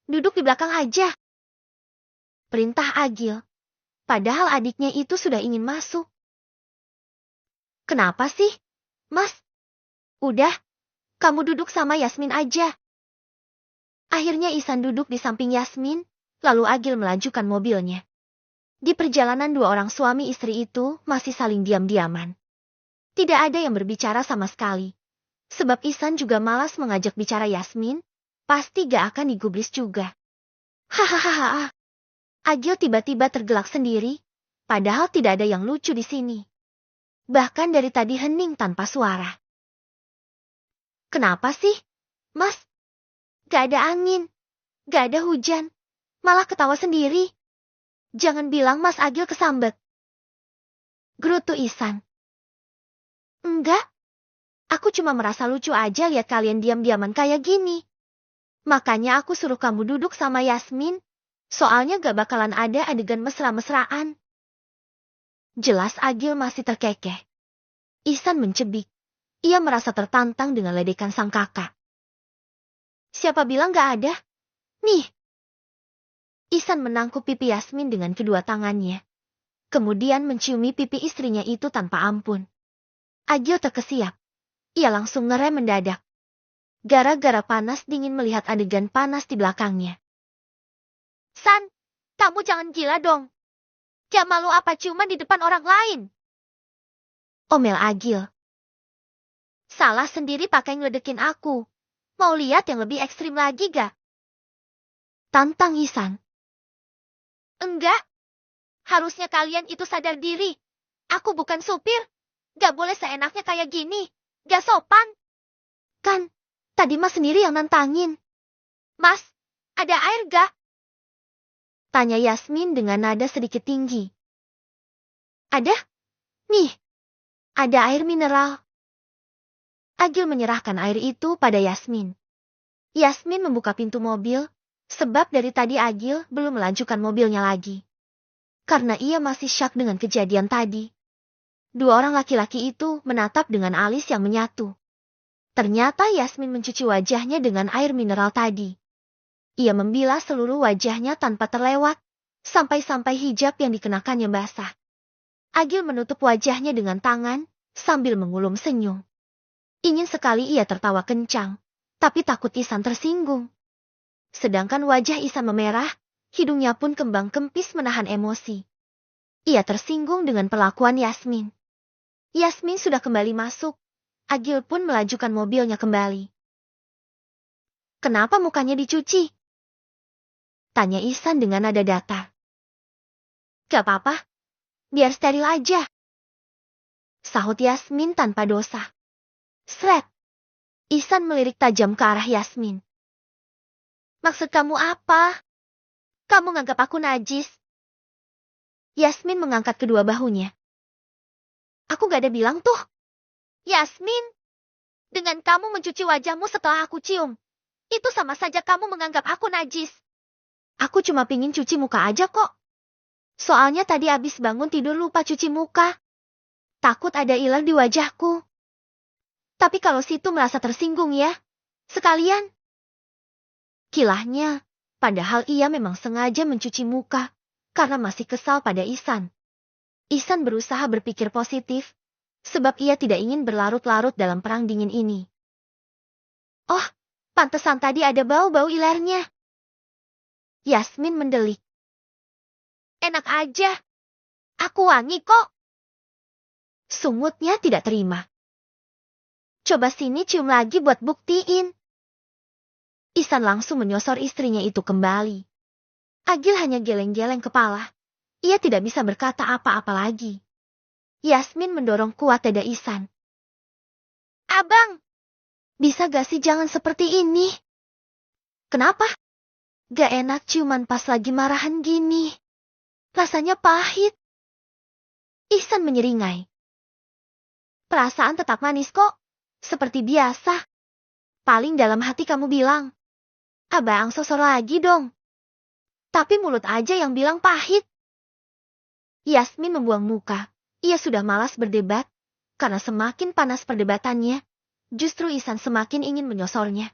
duduk di belakang aja. Perintah Agil. Padahal adiknya itu sudah ingin masuk. Kenapa sih, Mas? Udah, kamu duduk sama Yasmin aja. Akhirnya Ihsan duduk di samping Yasmin, lalu Agil melajukan mobilnya. Di perjalanan dua orang suami istri itu masih saling diam-diaman. Tidak ada yang berbicara sama sekali. Sebab Ihsan juga malas mengajak bicara Yasmin, pasti gak akan digubris juga. Hahaha. Agil tiba-tiba tergelak sendiri, padahal tidak ada yang lucu di sini. Bahkan dari tadi hening tanpa suara. Kenapa sih, Mas? Gak ada angin, gak ada hujan, malah ketawa sendiri. Jangan bilang Mas Agil kesambet. Gerutu Ihsan. Enggak. Aku cuma merasa lucu aja lihat kalian diam-diaman kayak gini. Makanya aku suruh kamu duduk sama Yasmin. Soalnya gak bakalan ada adegan mesra-mesraan. Jelas Agil masih terkekeh. Ihsan mencebik. Ia merasa tertantang dengan ledekan sang kakak. Siapa bilang gak ada? Nih. Ihsan menangkup pipi Yasmin dengan kedua tangannya. Kemudian menciumi pipi istrinya itu tanpa ampun. Agil terkesiap. Ia langsung ngerem mendadak. Gara-gara panas dingin melihat adegan panas di belakangnya. San, kamu jangan gila dong. Gak malu apa ciuman di depan orang lain? Omel Agil. Salah sendiri pakai ngeledekin aku. Mau lihat yang lebih ekstrim lagi gak? Tantang Ihsan. Enggak. Harusnya kalian itu sadar diri. Aku bukan supir. Gak boleh seenaknya kayak gini. Gak sopan. Kan, Tadi Mas sendiri yang nantangin. Mas, ada air gak? Tanya Yasmin dengan nada sedikit tinggi. Ada? Nih, ada air mineral. Agil menyerahkan air itu pada Yasmin. Yasmin membuka pintu mobil, sebab dari tadi Agil belum melajukan mobilnya lagi. Karena ia masih syok dengan kejadian tadi. Dua orang laki-laki itu menatap dengan alis yang menyatu. Ternyata Yasmin mencuci wajahnya dengan air mineral tadi. Ia membilas seluruh wajahnya tanpa terlewat, sampai-sampai hijab yang dikenakannya basah. Agil menutup wajahnya dengan tangan, sambil mengulum senyum. Ingin sekali ia tertawa kencang, tapi takut Ihsan tersinggung. Sedangkan wajah Ihsan memerah, hidungnya pun kembang kempis menahan emosi. Ia tersinggung dengan perlakuan Yasmin. Yasmin sudah kembali masuk, Agil pun melajukan mobilnya kembali. Kenapa mukanya dicuci? Tanya Ihsan dengan nada datar. Gak apa-apa, biar steril aja. Sahut Yasmin tanpa dosa. Sret. Ihsan melirik tajam ke arah Yasmin. Maksud kamu apa? Kamu nganggap aku najis? Yasmin mengangkat kedua bahunya. Aku gak ada bilang tuh. Yasmin, dengan kamu mencuci wajahmu setelah aku cium, itu sama saja kamu menganggap aku najis. Aku cuma pingin cuci muka aja kok. Soalnya tadi abis bangun tidur lupa cuci muka. Takut ada ilang di wajahku. Tapi kalau situ merasa tersinggung ya, sekalian. Kilahnya, padahal ia memang sengaja mencuci muka, karena masih kesal pada Ihsan. Ihsan berusaha berpikir positif, sebab ia tidak ingin berlarut-larut dalam perang dingin ini. Oh, pantesan tadi ada bau-bau ilernya. Yasmin mendelik. Enak aja. Aku wangi kok. Sungutnya tidak terima. Coba sini cium lagi buat buktiin. Ihsan langsung menyosor istrinya itu kembali. Agil hanya geleng-geleng kepala. Ia tidak bisa berkata apa-apa lagi. Yasmin mendorong kuat dada Ihsan. Abang, bisa gak sih jangan seperti ini? Kenapa? Gak enak ciuman pas lagi marahan gini. Rasanya pahit. Ihsan menyeringai. Perasaan tetap manis kok. Seperti biasa. Paling dalam hati kamu bilang. Abang sosor lagi dong. Tapi mulut aja yang bilang pahit. Yasmin membuang muka. Ia sudah malas berdebat. Karena semakin panas perdebatannya, justru Ihsan semakin ingin menyosornya.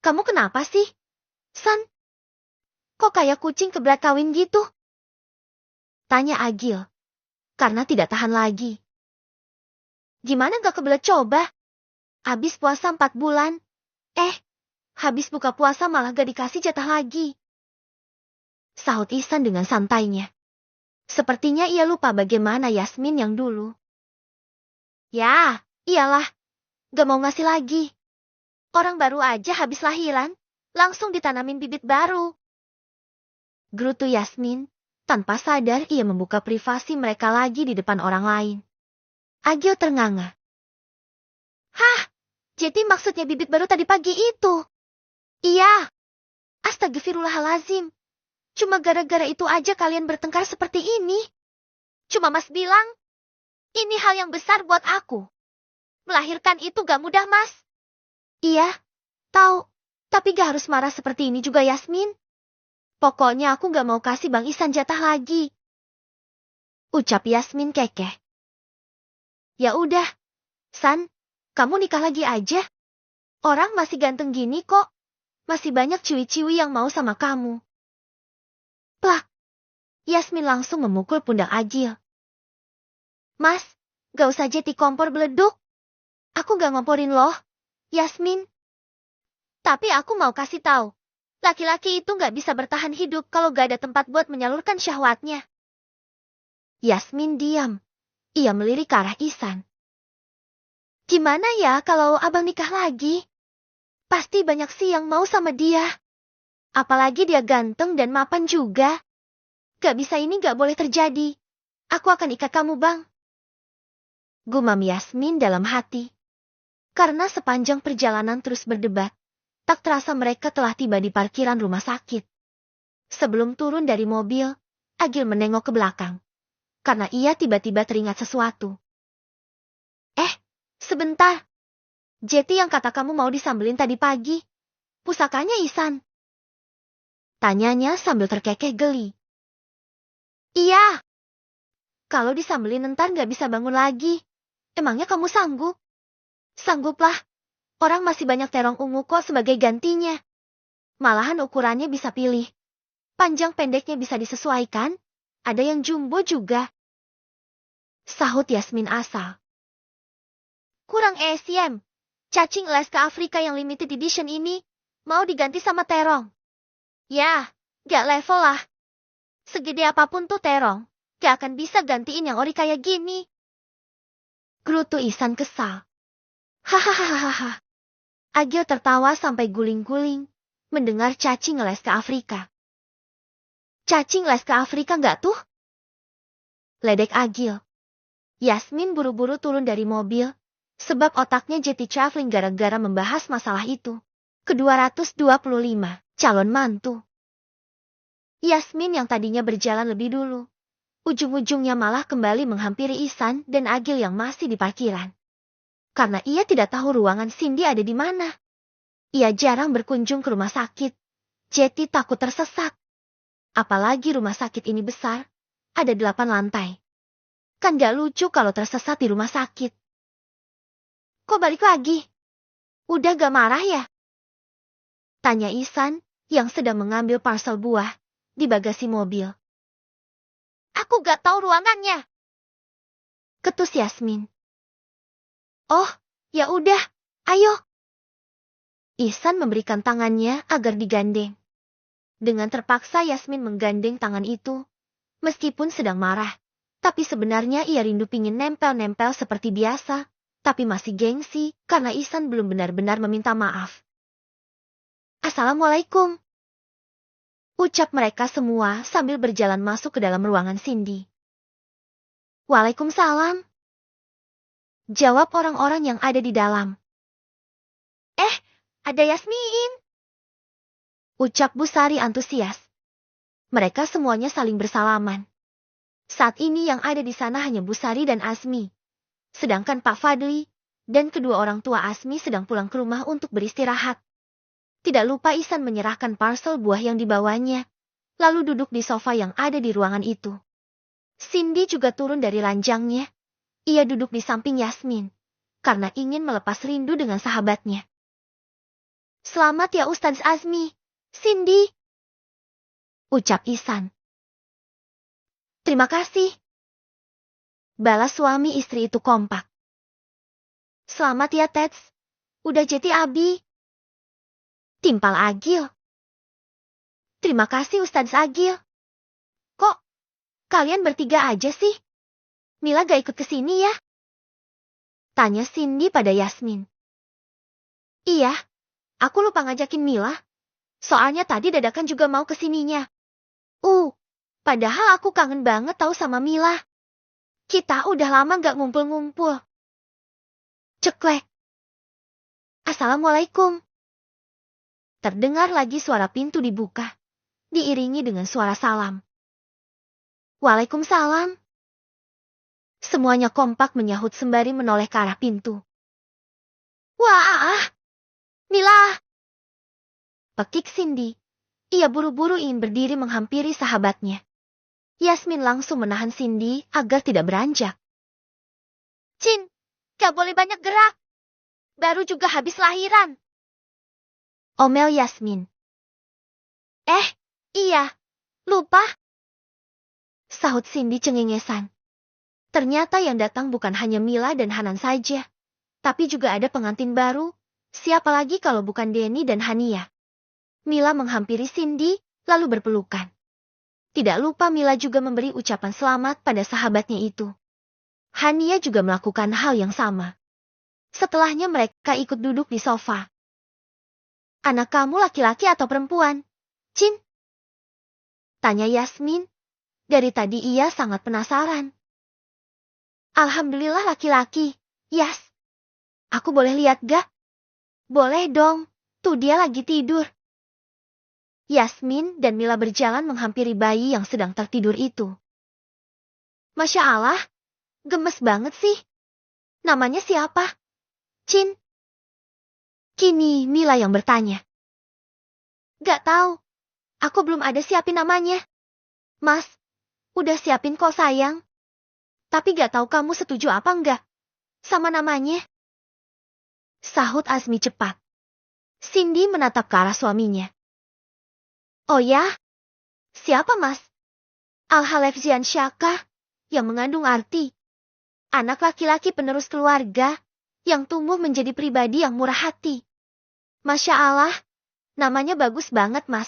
Kamu kenapa sih? San? Kok kayak kucing kebelet kawin gitu? Tanya Agil. Karena tidak tahan lagi. Gimana gak kebelet coba? Habis puasa 4 bulan. Habis buka puasa malah gak dikasih jatah lagi. Sahut Ihsan dengan santainya. Sepertinya ia lupa bagaimana Yasmin yang dulu. Ya, iyalah. Gak mau ngasih lagi. Orang baru aja habis lahiran. Langsung ditanamin bibit baru. Gerutu Yasmin, tanpa sadar ia membuka privasi mereka lagi di depan orang lain. Agil ternganga. Hah, jadi maksudnya bibit baru tadi pagi itu? Iya. Astagfirullahalazim. Cuma gara-gara itu aja kalian bertengkar seperti ini. Cuma Mas bilang, ini hal yang besar buat aku. Melahirkan itu gak mudah, Mas. Iya, tahu. Tapi gak harus marah seperti ini juga, Yasmin. Pokoknya aku gak mau kasih Bang Ihsan jatah lagi. Ucap Yasmin kekeh. Ya udah, San, kamu nikah lagi aja. Orang masih ganteng gini kok. Masih banyak ciwi-ciwi yang mau sama kamu. Plak. Yasmin langsung memukul pundak Agil. Mas, gak usah jadi kompor beleduk. Aku gak ngomporin loh, Yasmin. Tapi aku mau kasih tahu, laki-laki itu gak bisa bertahan hidup kalau gak ada tempat buat menyalurkan syahwatnya. Yasmin diam. Ia melirik ke arah Ihsan. Gimana ya kalau abang nikah lagi? Pasti banyak sih yang mau sama dia. Apalagi dia ganteng dan mapan juga. Gak bisa ini gak boleh terjadi. Aku akan ikat kamu, Bang. Gumam Yasmin dalam hati. Karena sepanjang perjalanan terus berdebat, tak terasa mereka telah tiba di parkiran rumah sakit. Sebelum turun dari mobil, Agil menengok ke belakang. Karena ia tiba-tiba teringat sesuatu. Sebentar. Jeti yang kata kamu mau disambelin tadi pagi. Pusakanya Ihsan. Tanyanya sambil terkekeh geli. Iya. Kalau disambelin ntar gak bisa bangun lagi. Emangnya kamu sanggup? Sangguplah. Orang masih banyak terong ungu kok sebagai gantinya. Malahan ukurannya bisa pilih. Panjang pendeknya bisa disesuaikan. Ada yang jumbo juga. Sahut Yasmin asal. Kurang ESM. Cacing les ke Afrika yang limited edition ini. Mau diganti sama terong. Ya, gak level lah. Segede apapun tuh terong. Gak akan bisa gantiin yang ori kayak gini. Gerutu Ihsan kesal. Hahaha. Agil tertawa sampai guling-guling. Mendengar cacing les ke Afrika. Cacing les ke Afrika gak tuh? Ledek Agil. Yasmin buru-buru turun dari mobil. Sebab otaknya jadi traveling gara-gara membahas masalah itu. Ke-225, calon mantu. Yasmin yang tadinya berjalan lebih dulu. Ujung-ujungnya malah kembali menghampiri Ihsan dan Agil yang masih di parkiran. Karena ia tidak tahu ruangan Cindy ada di mana. Ia jarang berkunjung ke rumah sakit. Jeti takut tersesat. Apalagi rumah sakit ini besar, ada 8 lantai. Kan gak lucu kalau tersesat di rumah sakit. Kok balik lagi? Udah gak marah ya? Tanya Ihsan yang sedang mengambil parcel buah di bagasi mobil. Aku gak tahu ruangannya. Ketus Yasmin. Oh, ya udah, ayo. Ihsan memberikan tangannya agar digandeng. Dengan terpaksa Yasmin menggandeng tangan itu. Meskipun sedang marah, tapi sebenarnya ia rindu pingin nempel-nempel seperti biasa. Tapi masih gengsi karena Ihsan belum benar-benar meminta maaf. Assalamualaikum. Ucap mereka semua sambil berjalan masuk ke dalam ruangan Cindy. Waalaikumsalam. Jawab orang-orang yang ada di dalam. Ada Yasmin. Ucap Bu Sari antusias. Mereka semuanya saling bersalaman. Saat ini yang ada di sana hanya Bu Sari dan Asmi. Sedangkan Pak Fadli dan kedua orang tua Asmi sedang pulang ke rumah untuk beristirahat. Tidak lupa Ihsan menyerahkan parcel buah yang dibawanya, lalu duduk di sofa yang ada di ruangan itu. Cindy juga turun dari ranjangnya. Ia duduk di samping Yasmin, karena ingin melepas rindu dengan sahabatnya. Selamat ya Ustadz Azmi, Cindy. Ucap Ihsan. Terima kasih. Balas suami istri itu kompak. Selamat ya Tats. Udah jadi abi. Timpal Agil. Terima kasih Ustadz Agil. Kok kalian bertiga aja sih? Mila gak ikut ke sini ya? Tanya Cindy pada Yasmin. Iya, aku lupa ngajakin Mila. Soalnya tadi dadakan juga mau ke sininya. Padahal aku kangen banget tahu sama Mila. Kita udah lama gak ngumpul-ngumpul. Ceklek. Assalamualaikum. Terdengar lagi suara pintu dibuka, diiringi dengan suara salam. Waalaikumsalam. Semuanya kompak menyahut sembari menoleh ke arah pintu. Wah, Mila. Pekik Cindy. Ia buru-buru ingin berdiri menghampiri sahabatnya. Yasmin langsung menahan Cindy agar tidak beranjak. Cin, gak boleh banyak gerak. Baru juga habis lahiran. Omel Yasmin. Iya, lupa. Sahut Cindy cengengesan. Ternyata yang datang bukan hanya Mila dan Hanan saja, tapi juga ada pengantin baru. Siapa lagi kalau bukan Denny dan Hania. Mila menghampiri Cindy, lalu berpelukan. Tidak lupa Mila juga memberi ucapan selamat pada sahabatnya itu. Hania juga melakukan hal yang sama. Setelahnya mereka ikut duduk di sofa. Anak kamu laki-laki atau perempuan, Cin? Tanya Yasmin. Dari tadi ia sangat penasaran. Alhamdulillah laki-laki, Yas. Aku boleh lihat gak? Boleh dong, tuh dia lagi tidur. Yasmin dan Mila berjalan menghampiri bayi yang sedang tertidur itu. Masya Allah, gemes banget sih. Namanya siapa? Cin. Kini Mila yang bertanya. Gak tahu, aku belum ada siapin namanya. Mas, udah siapin kok sayang. Tapi gak tahu kamu setuju apa enggak sama namanya. Sahut Azmi cepat. Cindy menatap ke arah suaminya. Oh ya? Siapa mas? Al-Halefzian Syaka, yang mengandung arti anak laki-laki penerus keluarga, yang tumbuh menjadi pribadi yang murah hati. Masya Allah, namanya bagus banget mas.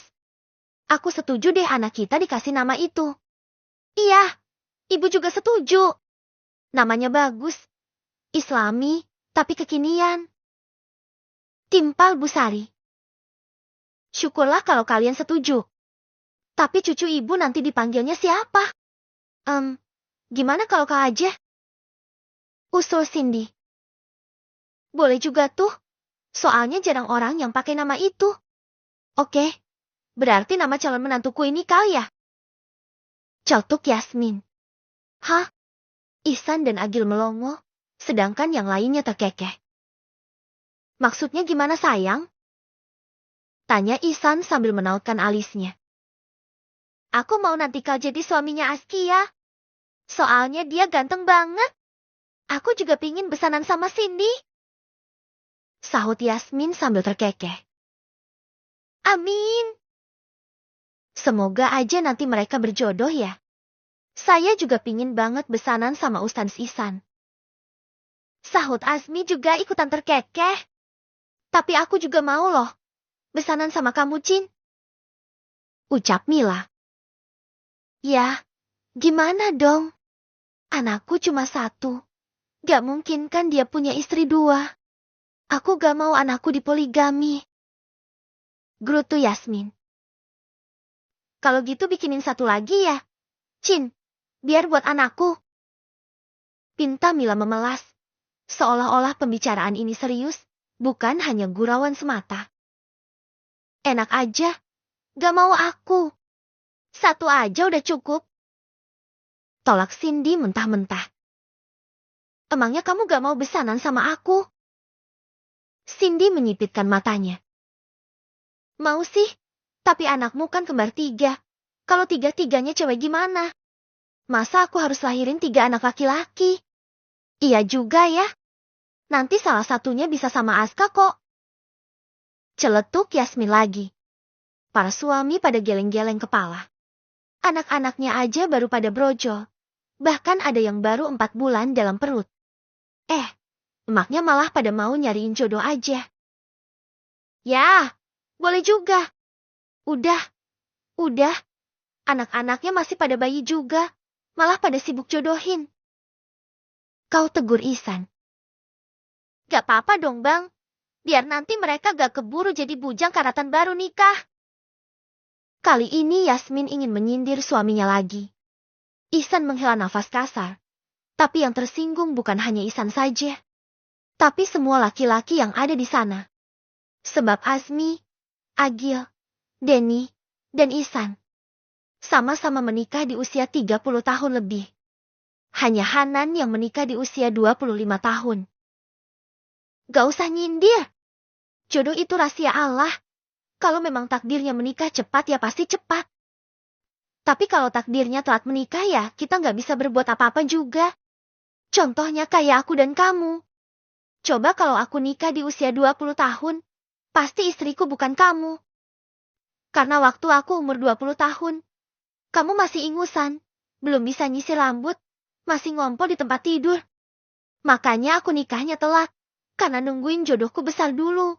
Aku setuju deh anak kita dikasih nama itu. Iya, ibu juga setuju. Namanya bagus, Islami, tapi kekinian. Timpal Busari. Syukurlah kalau kalian setuju. Tapi cucu ibu nanti dipanggilnya siapa? Gimana kalau Kak aja? Usul Cindy. Boleh juga tuh. Soalnya jarang orang yang pakai nama itu. Oke, berarti nama calon menantuku ini Kak ya? Celtuk Yasmin. Hah? Ihsan dan Agil melongo, sedangkan yang lainnya terkekeh. Maksudnya gimana sayang? Tanya Ihsan sambil menautkan alisnya. Aku mau nanti kau jadi suaminya Askia. Soalnya dia ganteng banget. Aku juga pingin besanan sama Cindy. Sahut Yasmin sambil terkekeh. Amin. Semoga aja nanti mereka berjodoh ya. Saya juga pingin banget besanan sama Ustaz Ihsan. Sahut Azmi juga ikutan terkekeh. Tapi aku juga mau loh. Besanan sama kamu, Cin. Ucap Mila. Ya, gimana dong? Anakku cuma satu. Gak mungkin kan dia punya istri dua. Aku gak mau anakku dipoligami. Gerutu Yasmin. Kalau gitu bikinin satu lagi ya. Cin, biar buat anakku. Pinta Mila memelas. Seolah-olah pembicaraan ini serius, bukan hanya gurauan semata. Enak aja. Gak mau aku. Satu aja udah cukup. Tolak Cindy mentah-mentah. Emangnya kamu gak mau besanan sama aku? Cindy menyipitkan matanya. Mau sih, tapi anakmu kan kembar 3. Kalau 3-3-nya cewek gimana? Masa aku harus lahirin 3 anak laki-laki? Iya juga ya. Nanti salah satunya bisa sama Aska kok. Celetuk Yasmin lagi. Para suami pada geleng-geleng kepala. Anak-anaknya aja baru pada brojol. Bahkan ada yang baru 4 bulan dalam perut. Emaknya malah pada mau nyariin jodoh aja. Ya, boleh juga. Udah. Anak-anaknya masih pada bayi juga. Malah pada sibuk jodohin. Kau tegur Ihsan. Gak apa-apa dong bang. Biar nanti mereka gak keburu jadi bujang karatan baru nikah. Kali ini Yasmin ingin menyindir suaminya lagi. Ihsan menghela nafas kasar. Tapi yang tersinggung bukan hanya Ihsan saja. Tapi semua laki-laki yang ada di sana. Sebab Azmi, Agil, Denny, dan Ihsan sama-sama menikah di usia 30 tahun lebih. Hanya Hanan yang menikah di usia 25 tahun. Gak usah nyindir. Jodoh itu rahasia Allah. Kalau memang takdirnya menikah cepat ya pasti cepat. Tapi kalau takdirnya telat menikah ya kita gak bisa berbuat apa-apa juga. Contohnya kayak aku dan kamu. Coba kalau aku nikah di usia 20 tahun, pasti istriku bukan kamu. Karena waktu aku umur 20 tahun, kamu masih ingusan, belum bisa nyisir rambut, masih ngompol di tempat tidur. Makanya aku nikahnya telat, karena nungguin jodohku besar dulu.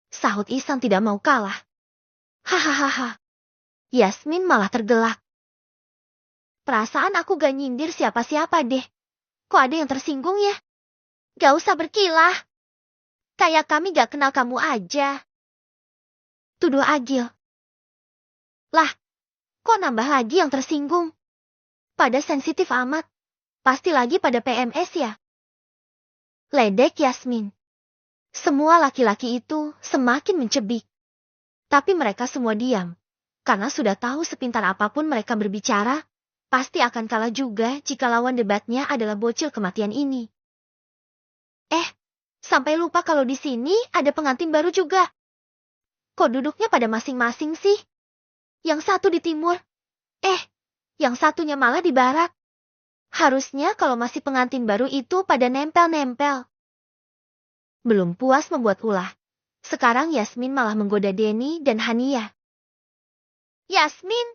Sahut Ihsan tidak mau kalah. Hahaha. Yasmin malah tergelak. Perasaan aku gak nyindir siapa-siapa deh. Kok ada yang tersinggung ya? Gak usah berkilah. Kayak kami gak kenal kamu aja. Tuduh Agil. Lah, kok nambah lagi yang tersinggung? Pada sensitif amat. Pasti lagi pada PMS ya? Ledek Yasmin. Semua laki-laki itu semakin mencebik. Tapi mereka semua diam. Karena sudah tahu sepintar apapun mereka berbicara, pasti akan kalah juga jika lawan debatnya adalah bocil kematian ini. Sampai lupa kalau di sini ada pengantin baru juga. Kok duduknya pada masing-masing sih? Yang satu di timur. Yang satunya malah di barat. Harusnya kalau masih pengantin baru itu pada nempel-nempel. Belum puas membuat ulah. Sekarang Yasmin malah menggoda Denny dan Hania. Yasmin!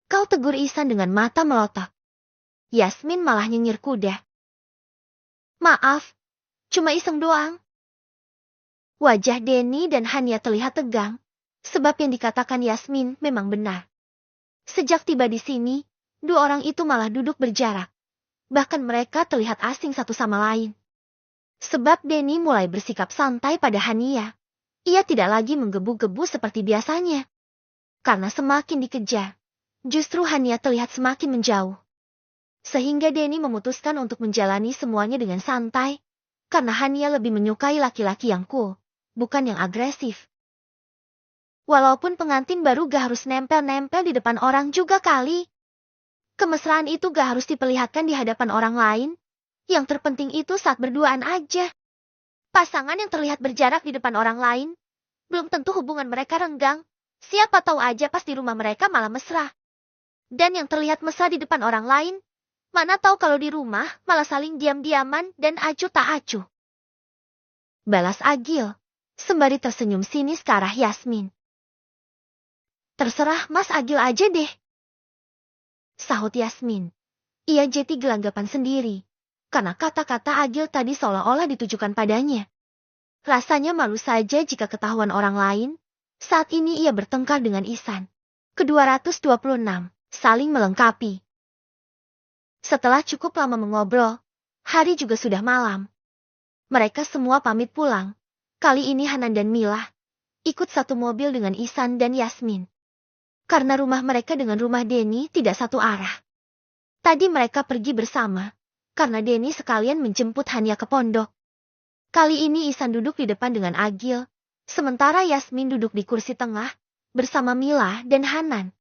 Kau tegur Ihsan dengan mata melotot. Yasmin malah nyinyir kuda. Maaf, cuma iseng doang. Wajah Denny dan Hania terlihat tegang, sebab yang dikatakan Yasmin memang benar. Sejak tiba di sini, dua orang itu malah duduk berjarak. Bahkan mereka terlihat asing satu sama lain. Sebab Denny mulai bersikap santai pada Hania. Ia tidak lagi menggebu-gebu seperti biasanya. Karena semakin dikejar, justru Hania terlihat semakin menjauh. Sehingga Denny memutuskan untuk menjalani semuanya dengan santai, karena Hania lebih menyukai laki-laki yang cool, bukan yang agresif. Walaupun pengantin baru gak harus nempel-nempel di depan orang juga kali. Kemesraan itu gak harus diperlihatkan di hadapan orang lain. Yang terpenting itu saat berduaan aja. Pasangan yang terlihat berjarak di depan orang lain, belum tentu hubungan mereka renggang. Siapa tahu aja pas di rumah mereka malah mesra. Dan yang terlihat mesra di depan orang lain, mana tahu kalau di rumah malah saling diam-diaman dan acuh tak acuh. Balas Agil, sembari tersenyum sinis ke arah Yasmin. Terserah Mas Agil aja deh. Sahut Yasmin. Ia jeti gelagapan sendiri. Karena kata-kata Agil tadi seolah-olah ditujukan padanya. Rasanya malu saja jika ketahuan orang lain. Saat ini ia bertengkar dengan Ihsan. Ke-226, saling melengkapi. Setelah cukup lama mengobrol, hari juga sudah malam. Mereka semua pamit pulang. Kali ini Hanan dan Mila ikut satu mobil dengan Ihsan dan Yasmin. Karena rumah mereka dengan rumah Denny tidak satu arah. Tadi mereka pergi bersama. Karena Denny sekalian menjemput Hania ke pondok. Kali ini Ihsan duduk di depan dengan Agil, sementara Yasmin duduk di kursi tengah, bersama Mila dan Hanan.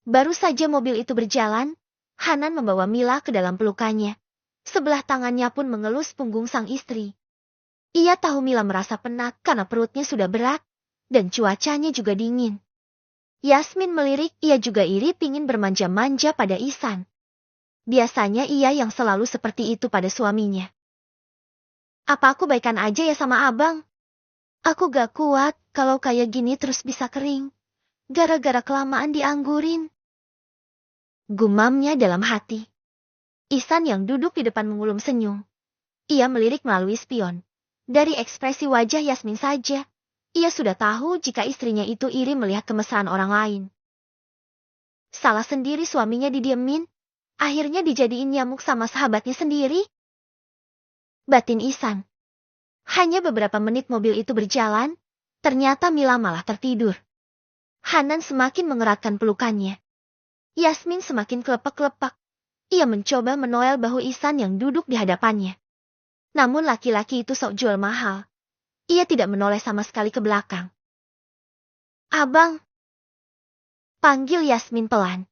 Baru saja mobil itu berjalan, Hanan membawa Mila ke dalam pelukannya. Sebelah tangannya pun mengelus punggung sang istri. Ia tahu Mila merasa penat karena perutnya sudah berat, dan cuacanya juga dingin. Yasmin melirik, ia juga iri pingin bermanja-manja pada Ihsan. Biasanya ia yang selalu seperti itu pada suaminya. Apa aku baikan aja ya sama abang? Aku gak kuat kalau kayak gini terus bisa kering. Gara-gara kelamaan dianggurin. Gumamnya dalam hati. Ihsan yang duduk di depan mengulum senyum. Ia melirik melalui spion. Dari ekspresi wajah Yasmin saja, ia sudah tahu jika istrinya itu iri melihat kemesraan orang lain. Salah sendiri suaminya didiemin. Akhirnya dijadiin nyamuk sama sahabatnya sendiri. Batin Ihsan. Hanya beberapa menit mobil itu berjalan, ternyata Mila malah tertidur. Hanan semakin mengeratkan pelukannya. Yasmin semakin kelepak-kelepak. Ia mencoba menoel bahu Ihsan yang duduk di hadapannya. Namun laki-laki itu sok jual mahal. Ia tidak menoleh sama sekali ke belakang. Abang. Panggil Yasmin pelan.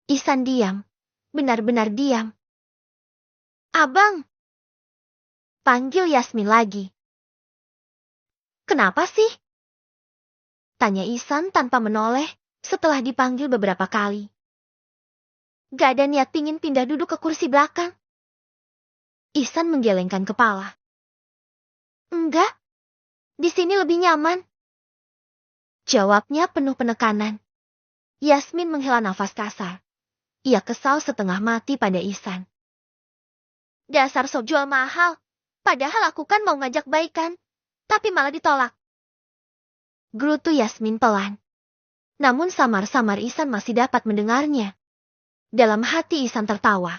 Ihsan diam. Benar-benar diam. Abang. Panggil Yasmin lagi. Kenapa sih? Tanya Ihsan tanpa menoleh setelah dipanggil beberapa kali. Gak ada niat pingin pindah duduk ke kursi belakang. Ihsan menggelengkan kepala. Enggak. Di sini lebih nyaman. Jawabnya penuh penekanan. Yasmin menghela nafas kasar. Ia kesal setengah mati pada Ihsan. Dasar sok jual mahal. Padahal aku kan mau ngajak baikan. Tapi malah ditolak. Gerutu Yasmin pelan. Namun samar-samar Ihsan masih dapat mendengarnya. Dalam hati Ihsan tertawa.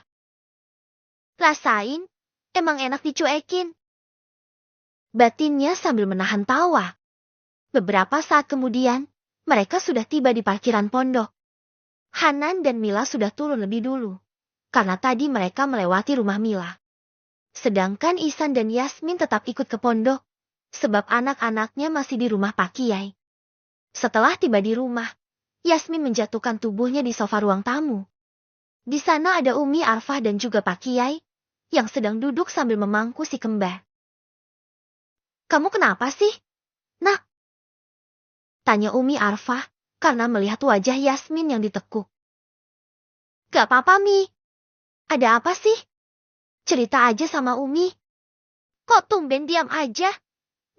Rasain, emang enak dicuekin. Batinnya sambil menahan tawa. Beberapa saat kemudian, mereka sudah tiba di parkiran pondok. Hanan dan Mila sudah turun lebih dulu, karena tadi mereka melewati rumah Mila. Sedangkan Ihsan dan Yasmin tetap ikut ke pondok, sebab anak-anaknya masih di rumah Pak Kiai. Setelah tiba di rumah, Yasmin menjatuhkan tubuhnya di sofa ruang tamu. Di sana ada Umi Arfah dan juga Pak Kiai, yang sedang duduk sambil memangku si kembar. "Kamu kenapa sih, Nak?" tanya Umi Arfah, karena melihat wajah Yasmin yang ditekuk. "Gak apa-apa, Mi. Ada apa sih? Cerita aja sama Umi." "Kok tumben diam aja?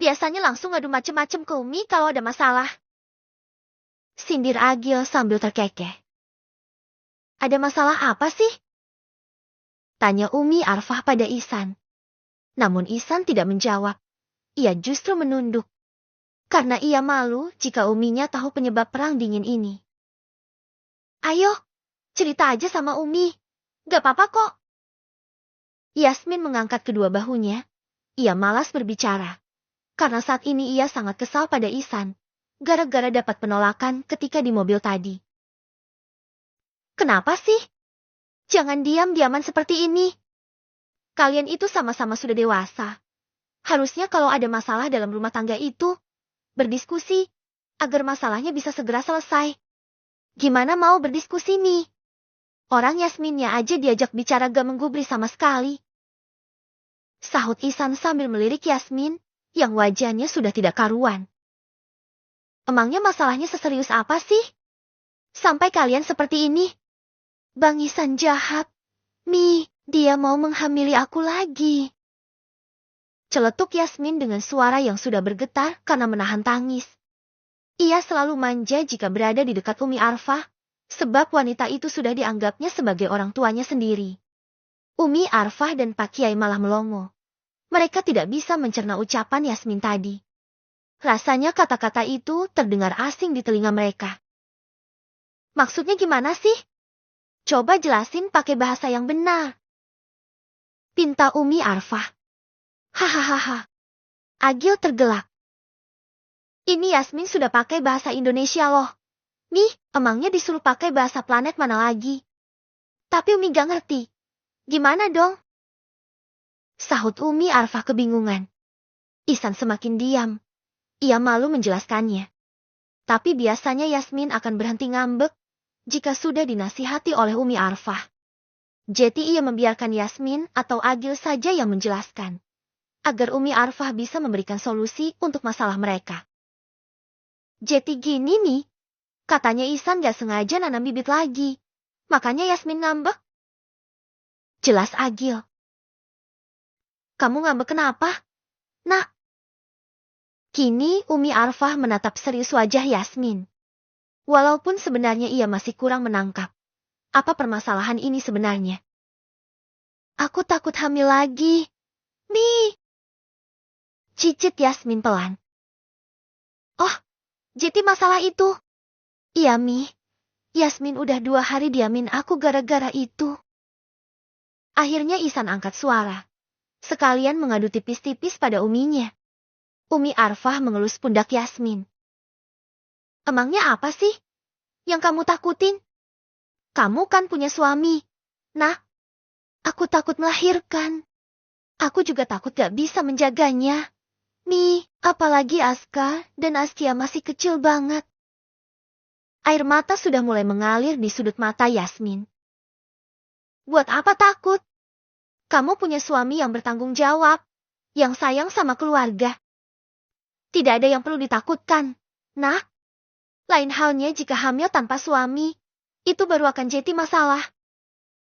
Biasanya langsung ngadu macem-macem ke Umi kalau ada masalah." Sindir Agil sambil terkekeh. "Ada masalah apa sih?" tanya Umi Arfah pada Ihsan. Namun Ihsan tidak menjawab. Ia justru menunduk. Karena ia malu jika Uminya tahu penyebab perang dingin ini. "Ayo, cerita aja sama Umi. Gak apa-apa kok." Yasmin mengangkat kedua bahunya. Ia malas berbicara. Karena saat ini ia sangat kesal pada Ihsan. Gara-gara dapat penolakan ketika di mobil tadi. "Kenapa sih? Jangan diam-diaman seperti ini. Kalian itu sama-sama sudah dewasa. Harusnya kalau ada masalah dalam rumah tangga itu, berdiskusi, agar masalahnya bisa segera selesai. Gimana mau berdiskusi, Mi? Orang Yasminnya aja diajak bicara gak menggubris sama sekali." Sahut Ihsan sambil melirik Yasmin, yang wajahnya sudah tidak karuan. "Emangnya masalahnya seserius apa sih? Sampai kalian seperti ini?" "Bang Ihsan jahat. Mi, dia mau menghamili aku lagi." Celetuk Yasmin dengan suara yang sudah bergetar karena menahan tangis. Ia selalu manja jika berada di dekat Umi Arfah, sebab wanita itu sudah dianggapnya sebagai orang tuanya sendiri. Umi Arfah dan Pak Kiai malah melongo. Mereka tidak bisa mencerna ucapan Yasmin tadi. Rasanya kata-kata itu terdengar asing di telinga mereka. "Maksudnya gimana sih? Coba jelasin pakai bahasa yang benar," pinta Umi Arfah. "Hahaha." Agil tergelak. "Ini Yasmin sudah pakai bahasa Indonesia loh. Mi, emangnya disuruh pakai bahasa planet mana lagi? Tapi Umi gak ngerti. Gimana dong?" Sahut Umi Arfah kebingungan. Ihsan semakin diam. Ia malu menjelaskannya. Tapi biasanya Yasmin akan berhenti ngambek jika sudah dinasihati oleh Umi Arfah. Jadi ia membiarkan Yasmin atau Agil saja yang menjelaskan, agar Umi Arfah bisa memberikan solusi untuk masalah mereka. "Jadi gini nih, katanya Ihsan gak sengaja nanam bibit lagi. Makanya Yasmin ngambek." Jelas Agil. "Kamu ngambek kenapa, Nak?" Kini Umi Arfah menatap serius wajah Yasmin. Walaupun sebenarnya ia masih kurang menangkap apa permasalahan ini sebenarnya. "Aku takut hamil lagi, Mi," cicit Yasmin pelan. "Oh, jadi masalah itu?" "Iya, Mi. Yasmin udah 2 hari diamin aku gara-gara itu." Akhirnya Ihsan angkat suara. Sekalian mengadu tipis-tipis pada Uminya. Umi Arfah mengelus pundak Yasmin. "Emangnya apa sih yang kamu takutin? Kamu kan punya suami, Nak. Aku takut melahirkan. Aku juga takut gak bisa menjaganya, Mi, apalagi Aska dan Askia masih kecil banget." Air mata sudah mulai mengalir di sudut mata Yasmin. "Buat apa takut? Kamu punya suami yang bertanggung jawab, yang sayang sama keluarga. Tidak ada yang perlu ditakutkan, Nak. Lain halnya jika hamil tanpa suami, itu baru akan jadi masalah.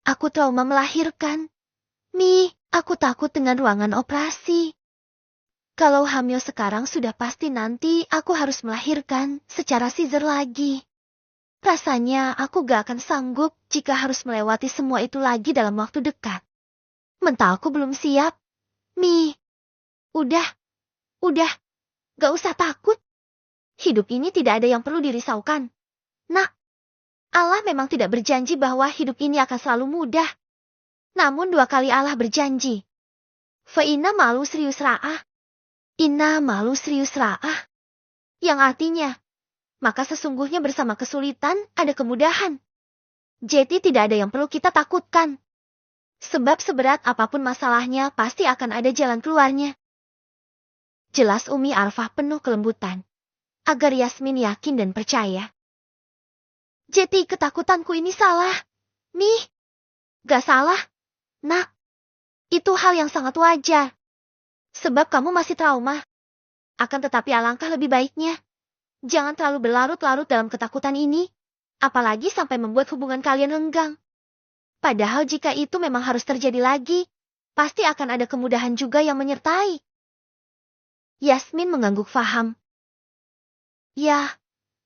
Aku trauma melahirkan. Mi, aku takut dengan ruangan operasi. Kalau hamil sekarang sudah pasti nanti aku harus melahirkan secara caesar lagi. Rasanya aku gak akan sanggup jika harus melewati semua itu lagi dalam waktu dekat. Mentalku belum siap. Mi, udah, gak usah takut. Hidup ini tidak ada yang perlu dirisaukan. Nak, Allah memang tidak berjanji bahwa hidup ini akan selalu mudah. Namun 2 kali Allah berjanji. Fa'inna malu serius ra'ah. Inna malu serius ra'ah. Yang artinya, maka sesungguhnya bersama kesulitan ada kemudahan. Jadi tidak ada yang perlu kita takutkan. Sebab seberat apapun masalahnya pasti akan ada jalan keluarnya. Jelas Umi Arfah penuh kelembutan, agar Yasmin yakin dan percaya. Jadi ketakutanku ini salah, Mi. Gak salah, Nak. Itu hal yang sangat wajar. Sebab kamu masih trauma. Akan tetapi alangkah lebih baiknya, jangan terlalu berlarut-larut dalam ketakutan ini, apalagi sampai membuat hubungan kalian renggang. Padahal jika itu memang harus terjadi lagi, pasti akan ada kemudahan juga yang menyertai. Yasmin mengangguk faham. Ya,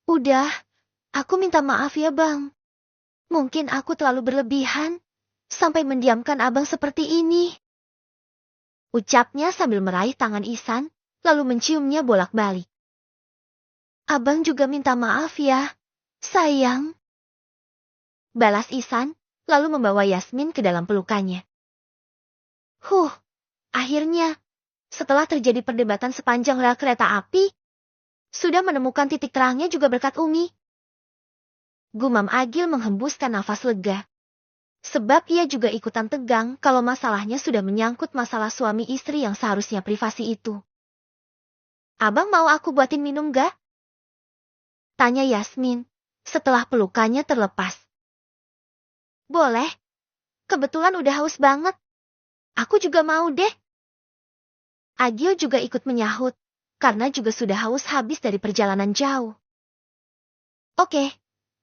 udah, aku minta maaf ya Bang. Mungkin aku terlalu berlebihan, sampai mendiamkan Abang seperti ini. Ucapnya sambil meraih tangan Ihsan, lalu menciumnya bolak-balik. Abang juga minta maaf ya, sayang. Balas Ihsan, lalu membawa Yasmin ke dalam pelukannya. Akhirnya, setelah terjadi perdebatan sepanjang rel kereta api, sudah menemukan titik terangnya juga berkat Umi. Gumam Agil menghembuskan nafas lega. Sebab ia juga ikutan tegang kalau masalahnya sudah menyangkut masalah suami istri yang seharusnya privasi itu. Abang mau aku buatin minum gak? Tanya Yasmin, setelah pelukannya terlepas. Boleh. Kebetulan udah haus banget. Aku juga mau deh. Agil juga ikut menyahut, karena juga sudah haus habis dari perjalanan jauh. Oke,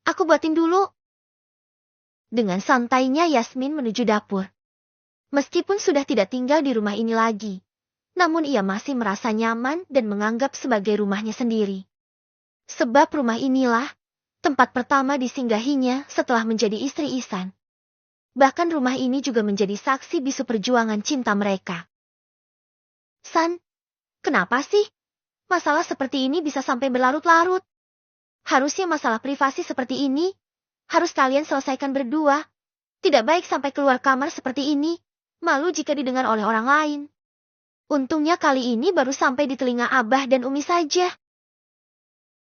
aku buatin dulu. Dengan santainya Yasmin menuju dapur. Meskipun sudah tidak tinggal di rumah ini lagi, namun ia masih merasa nyaman dan menganggap sebagai rumahnya sendiri. Sebab rumah inilah tempat pertama disinggahinya setelah menjadi istri Ihsan. Bahkan rumah ini juga menjadi saksi bisu perjuangan cinta mereka. San, kenapa sih masalah seperti ini bisa sampai berlarut-larut? Harusnya masalah privasi seperti ini harus kalian selesaikan berdua. Tidak baik sampai keluar kamar seperti ini. Malu jika didengar oleh orang lain. Untungnya kali ini baru sampai di telinga Abah dan Umi saja.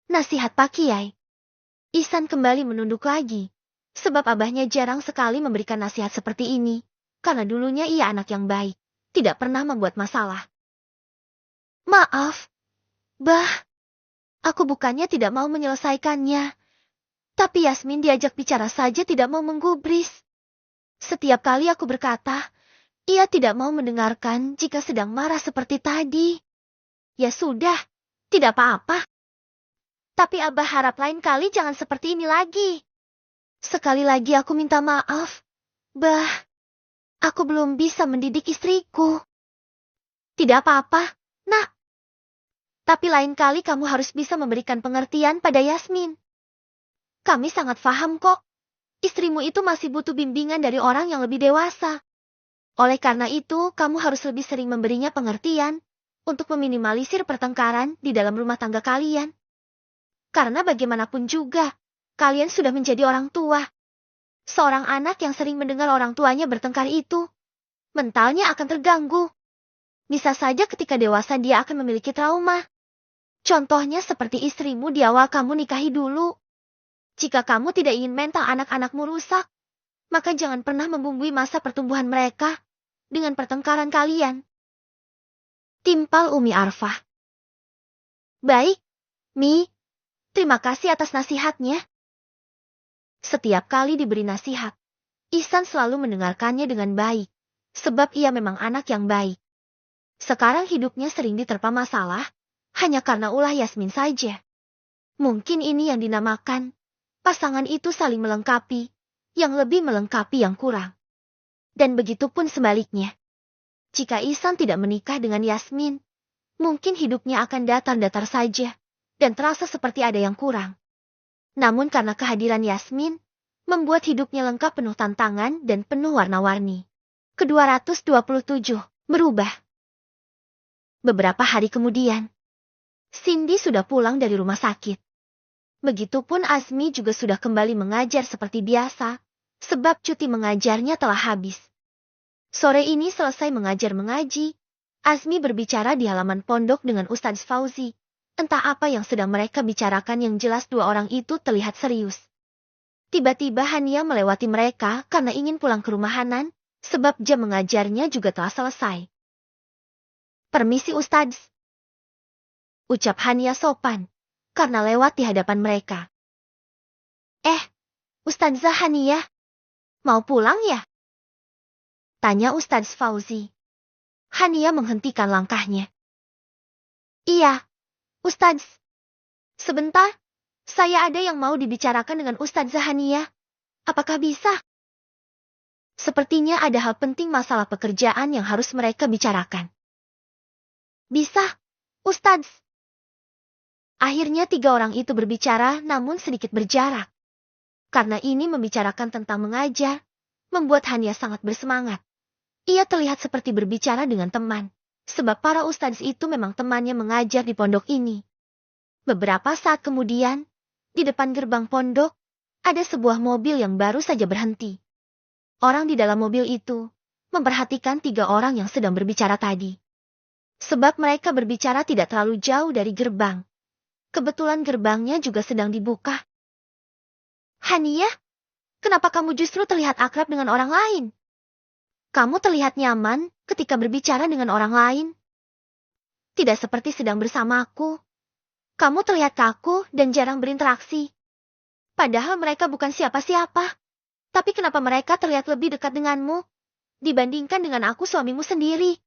Nasihat Pak Kiai. Ihsan kembali menunduk lagi. Sebab abahnya jarang sekali memberikan nasihat seperti ini. Karena dulunya ia anak yang baik. Tidak pernah membuat masalah. Maaf, Bah. Aku bukannya tidak mau menyelesaikannya. Tapi Yasmin diajak bicara saja tidak mau menggubris. Setiap kali aku berkata, ia tidak mau mendengarkan jika sedang marah seperti tadi. Ya sudah, tidak apa-apa. Tapi Abah harap lain kali jangan seperti ini lagi. Sekali lagi aku minta maaf, Bah. Aku belum bisa mendidik istriku. Tidak apa-apa, Nak. Tapi lain kali kamu harus bisa memberikan pengertian pada Yasmin. Kami sangat paham kok. Istrimu itu masih butuh bimbingan dari orang yang lebih dewasa. Oleh karena itu, kamu harus lebih sering memberinya pengertian untuk meminimalisir pertengkaran di dalam rumah tangga kalian. Karena bagaimanapun juga, kalian sudah menjadi orang tua. Seorang anak yang sering mendengar orang tuanya bertengkar itu, mentalnya akan terganggu. Bisa saja ketika dewasa dia akan memiliki trauma. Contohnya seperti istrimu di awal kamu nikahi dulu. Jika kamu tidak ingin mental anak-anakmu rusak, maka jangan pernah membumbui masa pertumbuhan mereka dengan pertengkaran kalian. Timpal Umi Arfah. Baik, Mi. Terima kasih atas nasihatnya. Setiap kali diberi nasihat, Ihsan selalu mendengarkannya dengan baik, sebab ia memang anak yang baik. Sekarang hidupnya sering diterpa masalah, hanya karena ulah Yasmin saja. Mungkin ini yang dinamakan pasangan itu saling melengkapi, yang lebih melengkapi yang kurang. Dan begitu pun sebaliknya. Jika Ihsan tidak menikah dengan Yasmin, mungkin hidupnya akan datar-datar saja, dan terasa seperti ada yang kurang. Namun karena kehadiran Yasmin, membuat hidupnya lengkap penuh tantangan dan penuh warna-warni. Ke-227, berubah. Beberapa hari kemudian, Cindy sudah pulang dari rumah sakit. Begitupun Azmi juga sudah kembali mengajar seperti biasa, sebab cuti mengajarnya telah habis. Sore ini selesai mengajar mengaji, Azmi berbicara di halaman pondok dengan Ustadz Fauzi. Entah apa yang sedang mereka bicarakan yang jelas dua orang itu terlihat serius. Tiba-tiba Hania melewati mereka karena ingin pulang ke rumah Hanan, sebab jam mengajarnya juga telah selesai. Permisi Ustadz, ucap Hania sopan, karena lewat di hadapan mereka. Ustadzah Hania, mau pulang ya? Tanya Ustadz Fauzi. Hania menghentikan langkahnya. Iya, Ustadz. Sebentar, saya ada yang mau dibicarakan dengan Ustadzah Hania. Apakah bisa? Sepertinya ada hal penting masalah pekerjaan yang harus mereka bicarakan. Bisa, Ustadz. Akhirnya 3 orang itu berbicara namun sedikit berjarak. Karena ini membicarakan tentang mengajar, membuat Hania sangat bersemangat. Ia terlihat seperti berbicara dengan teman, sebab para ustadz itu memang temannya mengajar di pondok ini. Beberapa saat kemudian, di depan gerbang pondok, ada sebuah mobil yang baru saja berhenti. Orang di dalam mobil itu memperhatikan 3 orang yang sedang berbicara tadi. Sebab mereka berbicara tidak terlalu jauh dari gerbang. Kebetulan gerbangnya juga sedang dibuka. Hania, kenapa kamu justru terlihat akrab dengan orang lain? Kamu terlihat nyaman ketika berbicara dengan orang lain. Tidak seperti sedang bersamaku. Kamu terlihat kaku dan jarang berinteraksi. Padahal mereka bukan siapa-siapa. Tapi kenapa mereka terlihat lebih dekat denganmu dibandingkan dengan aku suamimu sendiri?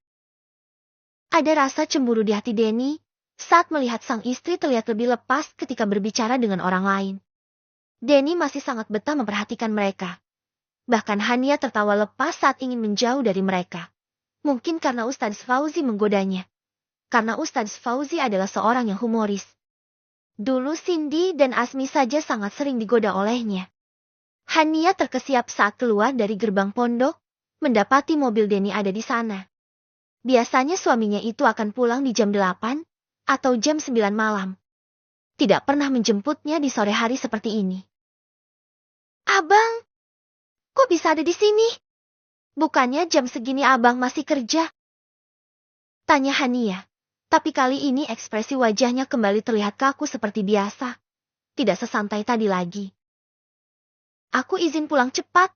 Ada rasa cemburu di hati Denny saat melihat sang istri terlihat lebih lepas ketika berbicara dengan orang lain. Denny masih sangat betah memperhatikan mereka. Bahkan Hania tertawa lepas saat ingin menjauh dari mereka. Mungkin karena Ustadz Fauzi menggodanya. Karena Ustadz Fauzi adalah seorang yang humoris. Dulu Cindy dan Asmi saja sangat sering digoda olehnya. Hania terkesiap saat keluar dari gerbang pondok, mendapati mobil Denny ada di sana. Biasanya suaminya itu akan pulang di jam 8 atau jam 9 malam. Tidak pernah menjemputnya di sore hari seperti ini. Abang, kok bisa ada di sini? Bukannya jam segini abang masih kerja? Tanya Hania, tapi kali ini ekspresi wajahnya kembali terlihat kaku seperti biasa. Tidak sesantai tadi lagi. Aku izin pulang cepat,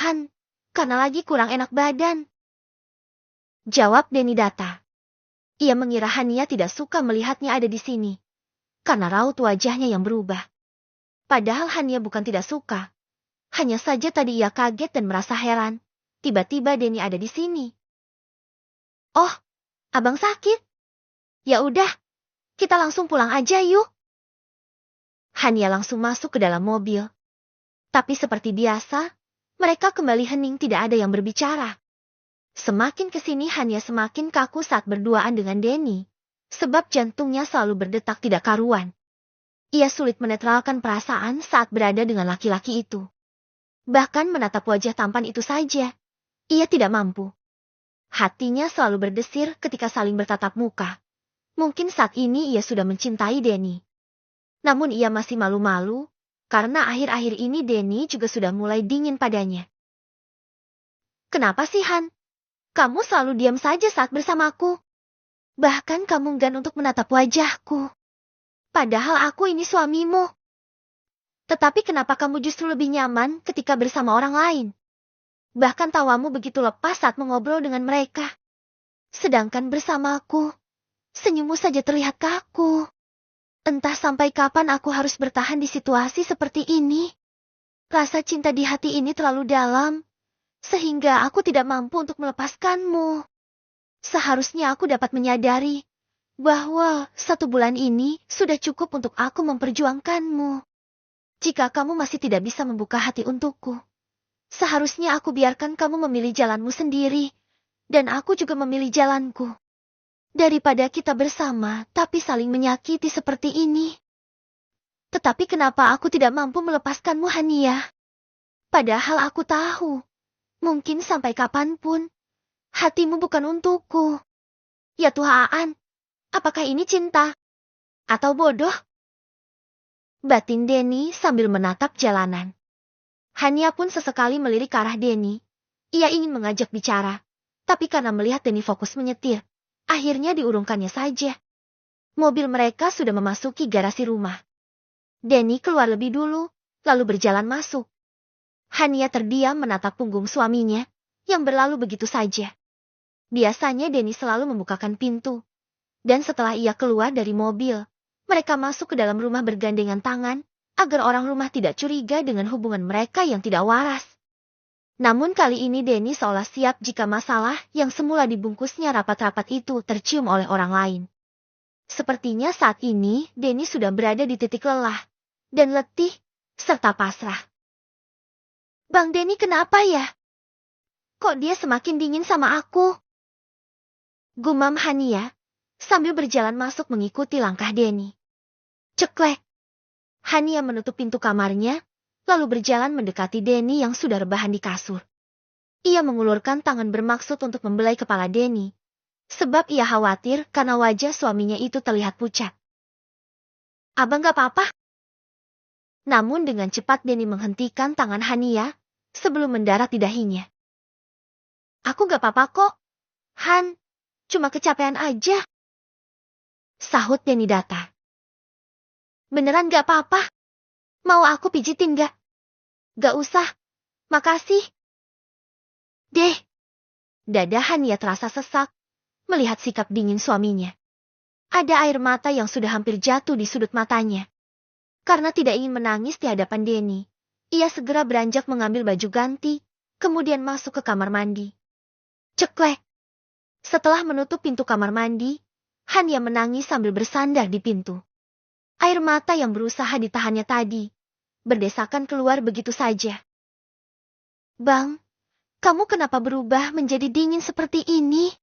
Han, karena lagi kurang enak badan. Jawab Denny Data. Ia mengira Hania tidak suka melihatnya ada di sini, karena raut wajahnya yang berubah. Padahal Hania bukan tidak suka. Hanya saja tadi ia kaget dan merasa heran. Tiba-tiba Denny ada di sini. Oh, abang sakit? Ya udah, kita langsung pulang aja yuk. Hania langsung masuk ke dalam mobil. Tapi seperti biasa, mereka kembali hening, tidak ada yang berbicara. Semakin kesini Hania semakin kaku saat berduaan dengan Denny. Sebab jantungnya selalu berdetak tidak karuan. Ia sulit menetralkan perasaan saat berada dengan laki-laki itu. Bahkan menatap wajah tampan itu saja, ia tidak mampu. Hatinya selalu berdesir ketika saling bertatap muka. Mungkin saat ini ia sudah mencintai Denny. Namun ia masih malu-malu, karena akhir-akhir ini Denny juga sudah mulai dingin padanya. Kenapa sih Han? Kamu selalu diam saja saat bersamaku. Bahkan kamu enggan untuk menatap wajahku. Padahal aku ini suamimu. Tetapi kenapa kamu justru lebih nyaman ketika bersama orang lain? Bahkan tawamu begitu lepas saat mengobrol dengan mereka. Sedangkan bersamaku, senyummu saja terlihat kaku. Entah sampai kapan aku harus bertahan di situasi seperti ini. Rasa cinta di hati ini terlalu dalam, sehingga aku tidak mampu untuk melepaskanmu. Seharusnya aku dapat menyadari bahwa 1 bulan ini sudah cukup untuk aku memperjuangkanmu. Jika kamu masih tidak bisa membuka hati untukku, seharusnya aku biarkan kamu memilih jalanmu sendiri, dan aku juga memilih jalanku. Daripada kita bersama tapi saling menyakiti seperti ini. Tetapi kenapa aku tidak mampu melepaskanmu, Hania? Padahal aku tahu, mungkin sampai kapanpun, hatimu bukan untukku. Ya Tuhan, apakah ini cinta? Atau bodoh? Batin Denny sambil menatap jalanan. Hania pun sesekali melirik ke arah Denny. Ia ingin mengajak bicara, tapi karena melihat Denny fokus menyetir, akhirnya diurungkannya saja. Mobil mereka sudah memasuki garasi rumah. Denny keluar lebih dulu, lalu berjalan masuk. Hania terdiam menatap punggung suaminya, yang berlalu begitu saja. Biasanya Denny selalu membukakan pintu. Dan setelah ia keluar dari mobil, mereka masuk ke dalam rumah bergandengan tangan, agar orang rumah tidak curiga dengan hubungan mereka yang tidak waras. Namun kali ini Denny seolah siap jika masalah yang semula dibungkusnya rapat-rapat itu tercium oleh orang lain. Sepertinya saat ini Denny sudah berada di titik lelah, dan letih, serta pasrah. Bang Denny kenapa ya? Kok dia semakin dingin sama aku? Gumam Hania, sambil berjalan masuk mengikuti langkah Denny. Ceklek. Hania menutup pintu kamarnya, lalu berjalan mendekati Denny yang sudah rebahan di kasur. Ia mengulurkan tangan bermaksud untuk membelai kepala Denny, sebab ia khawatir karena wajah suaminya itu terlihat pucat. Abang gak apa-apa? Namun dengan cepat Denny menghentikan tangan Hania, sebelum mendarat di dahinya. Aku gak apa-apa kok, Han, cuma kecapean aja. Sahut Denny datar. Beneran gak apa-apa? Mau aku pijitin gak? Gak usah, makasih. Deh. Dada Hania terasa sesak, melihat sikap dingin suaminya. Ada air mata yang sudah hampir jatuh di sudut matanya. Karena tidak ingin menangis di hadapan Denny, ia segera beranjak mengambil baju ganti, kemudian masuk ke kamar mandi. Ceklek. Setelah menutup pintu kamar mandi, Hania menangis sambil bersandar di pintu. Air mata yang berusaha ditahannya tadi, berdesakan keluar begitu saja. Bang, kamu kenapa berubah menjadi dingin seperti ini?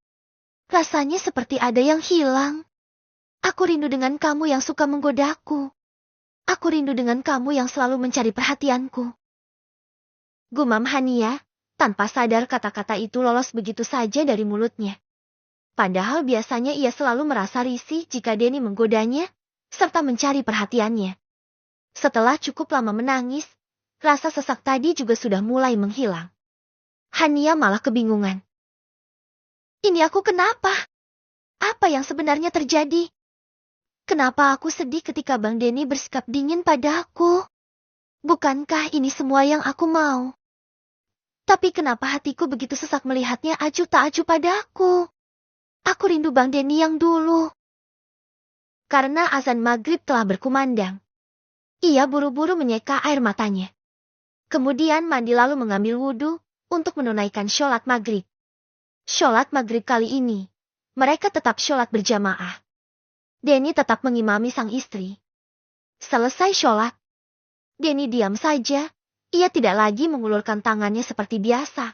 Rasanya seperti ada yang hilang. Aku rindu dengan kamu yang suka menggodaku. Aku rindu dengan kamu yang selalu mencari perhatianku. Gumam Hania, tanpa sadar kata-kata itu lolos begitu saja dari mulutnya. Padahal biasanya ia selalu merasa risih jika Denny menggodanya, serta mencari perhatiannya. Setelah cukup lama menangis, rasa sesak tadi juga sudah mulai menghilang. Hania malah kebingungan. Ini aku kenapa? Apa yang sebenarnya terjadi? Kenapa aku sedih ketika Bang Denny bersikap dingin padaku? Bukankah ini semua yang aku mau? Tapi kenapa hatiku begitu sesak melihatnya acuh tak acuh padaku? Aku rindu Bang Denny yang dulu. Karena azan maghrib telah berkumandang, ia buru-buru menyeka air matanya. Kemudian mandi lalu mengambil wudhu untuk menunaikan sholat maghrib. Sholat maghrib kali ini, mereka tetap sholat berjamaah. Denny tetap mengimami sang istri. Selesai sholat, Denny diam saja, ia tidak lagi mengulurkan tangannya seperti biasa.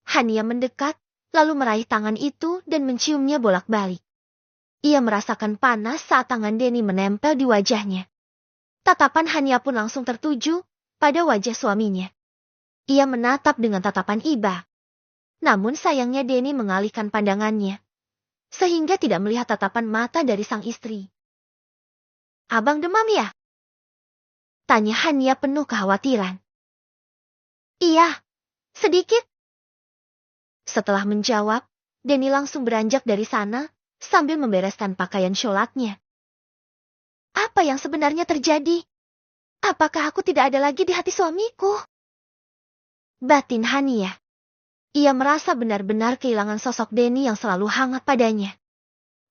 Hania mendekat, lalu meraih tangan itu dan menciumnya bolak-balik. Ia merasakan panas saat tangan Denny menempel di wajahnya. Tatapan Hania pun langsung tertuju pada wajah suaminya. Ia menatap dengan tatapan iba. Namun sayangnya Denny mengalihkan pandangannya, sehingga tidak melihat tatapan mata dari sang istri. Abang demam ya? Tanya Hania penuh kekhawatiran. Iya, sedikit. Setelah menjawab, Denny langsung beranjak dari sana, sambil membereskan pakaian sholatnya. Apa yang sebenarnya terjadi? Apakah aku tidak ada lagi di hati suamiku? Batin Hania. Ia merasa benar-benar kehilangan sosok Denny yang selalu hangat padanya.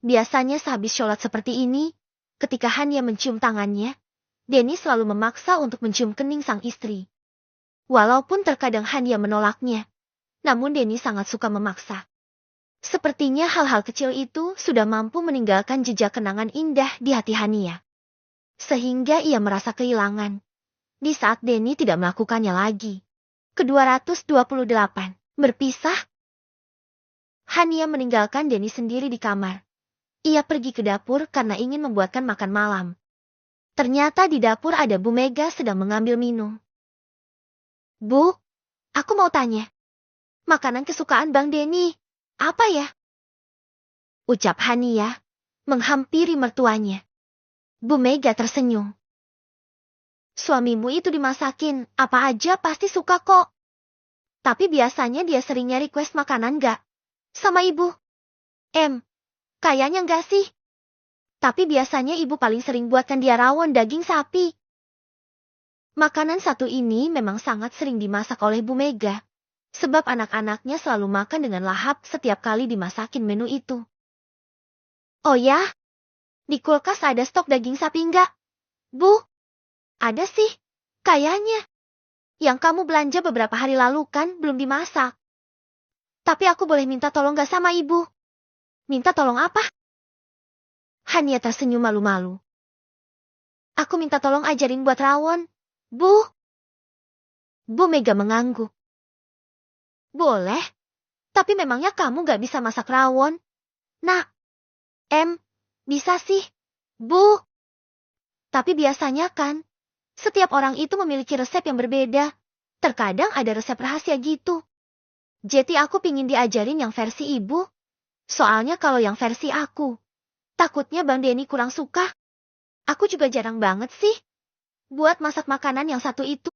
Biasanya sehabis sholat seperti ini, ketika Hania mencium tangannya, Denny selalu memaksa untuk mencium kening sang istri. Walaupun terkadang Hania menolaknya, namun Denny sangat suka memaksa. Sepertinya hal-hal kecil itu sudah mampu meninggalkan jejak kenangan indah di hati Hania. Sehingga ia merasa kehilangan di saat Denny tidak melakukannya lagi. Ke-228, berpisah. Hania meninggalkan Denny sendiri di kamar. Ia pergi ke dapur karena ingin membuatkan makan malam. Ternyata di dapur ada Bu Mega sedang mengambil minum. Bu, aku mau tanya. Makanan kesukaan Bang Denny apa ya? Ucap Hania, menghampiri mertuanya. Bu Mega tersenyum. Suamimu itu dimasakin, apa aja pasti suka kok. Tapi biasanya dia seringnya request makanan gak? Sama ibu? Kayaknya enggak sih. Tapi biasanya ibu paling sering buatkan dia rawon daging sapi. Makanan satu ini memang sangat sering dimasak oleh Bu Mega. Sebab anak-anaknya selalu makan dengan lahap setiap kali dimasakin menu itu. Oh ya? Di kulkas ada stok daging sapi enggak? Bu, ada sih. Kayaknya. Yang kamu belanja beberapa hari lalu kan belum dimasak. Tapi aku boleh minta tolong gak sama ibu? Minta tolong apa? Hania tersenyum malu-malu. Aku minta tolong ajarin buat rawon. Bu. Bu Mega mengangguk. Boleh. Tapi memangnya kamu gak bisa masak rawon? Nah. Bisa sih. Bu. Tapi biasanya kan, setiap orang itu memiliki resep yang berbeda. Terkadang ada resep rahasia gitu. Jadi aku pingin diajarin yang versi ibu. Soalnya kalau yang versi aku, takutnya Bang Denny kurang suka. Aku juga jarang banget sih buat masak makanan yang satu itu.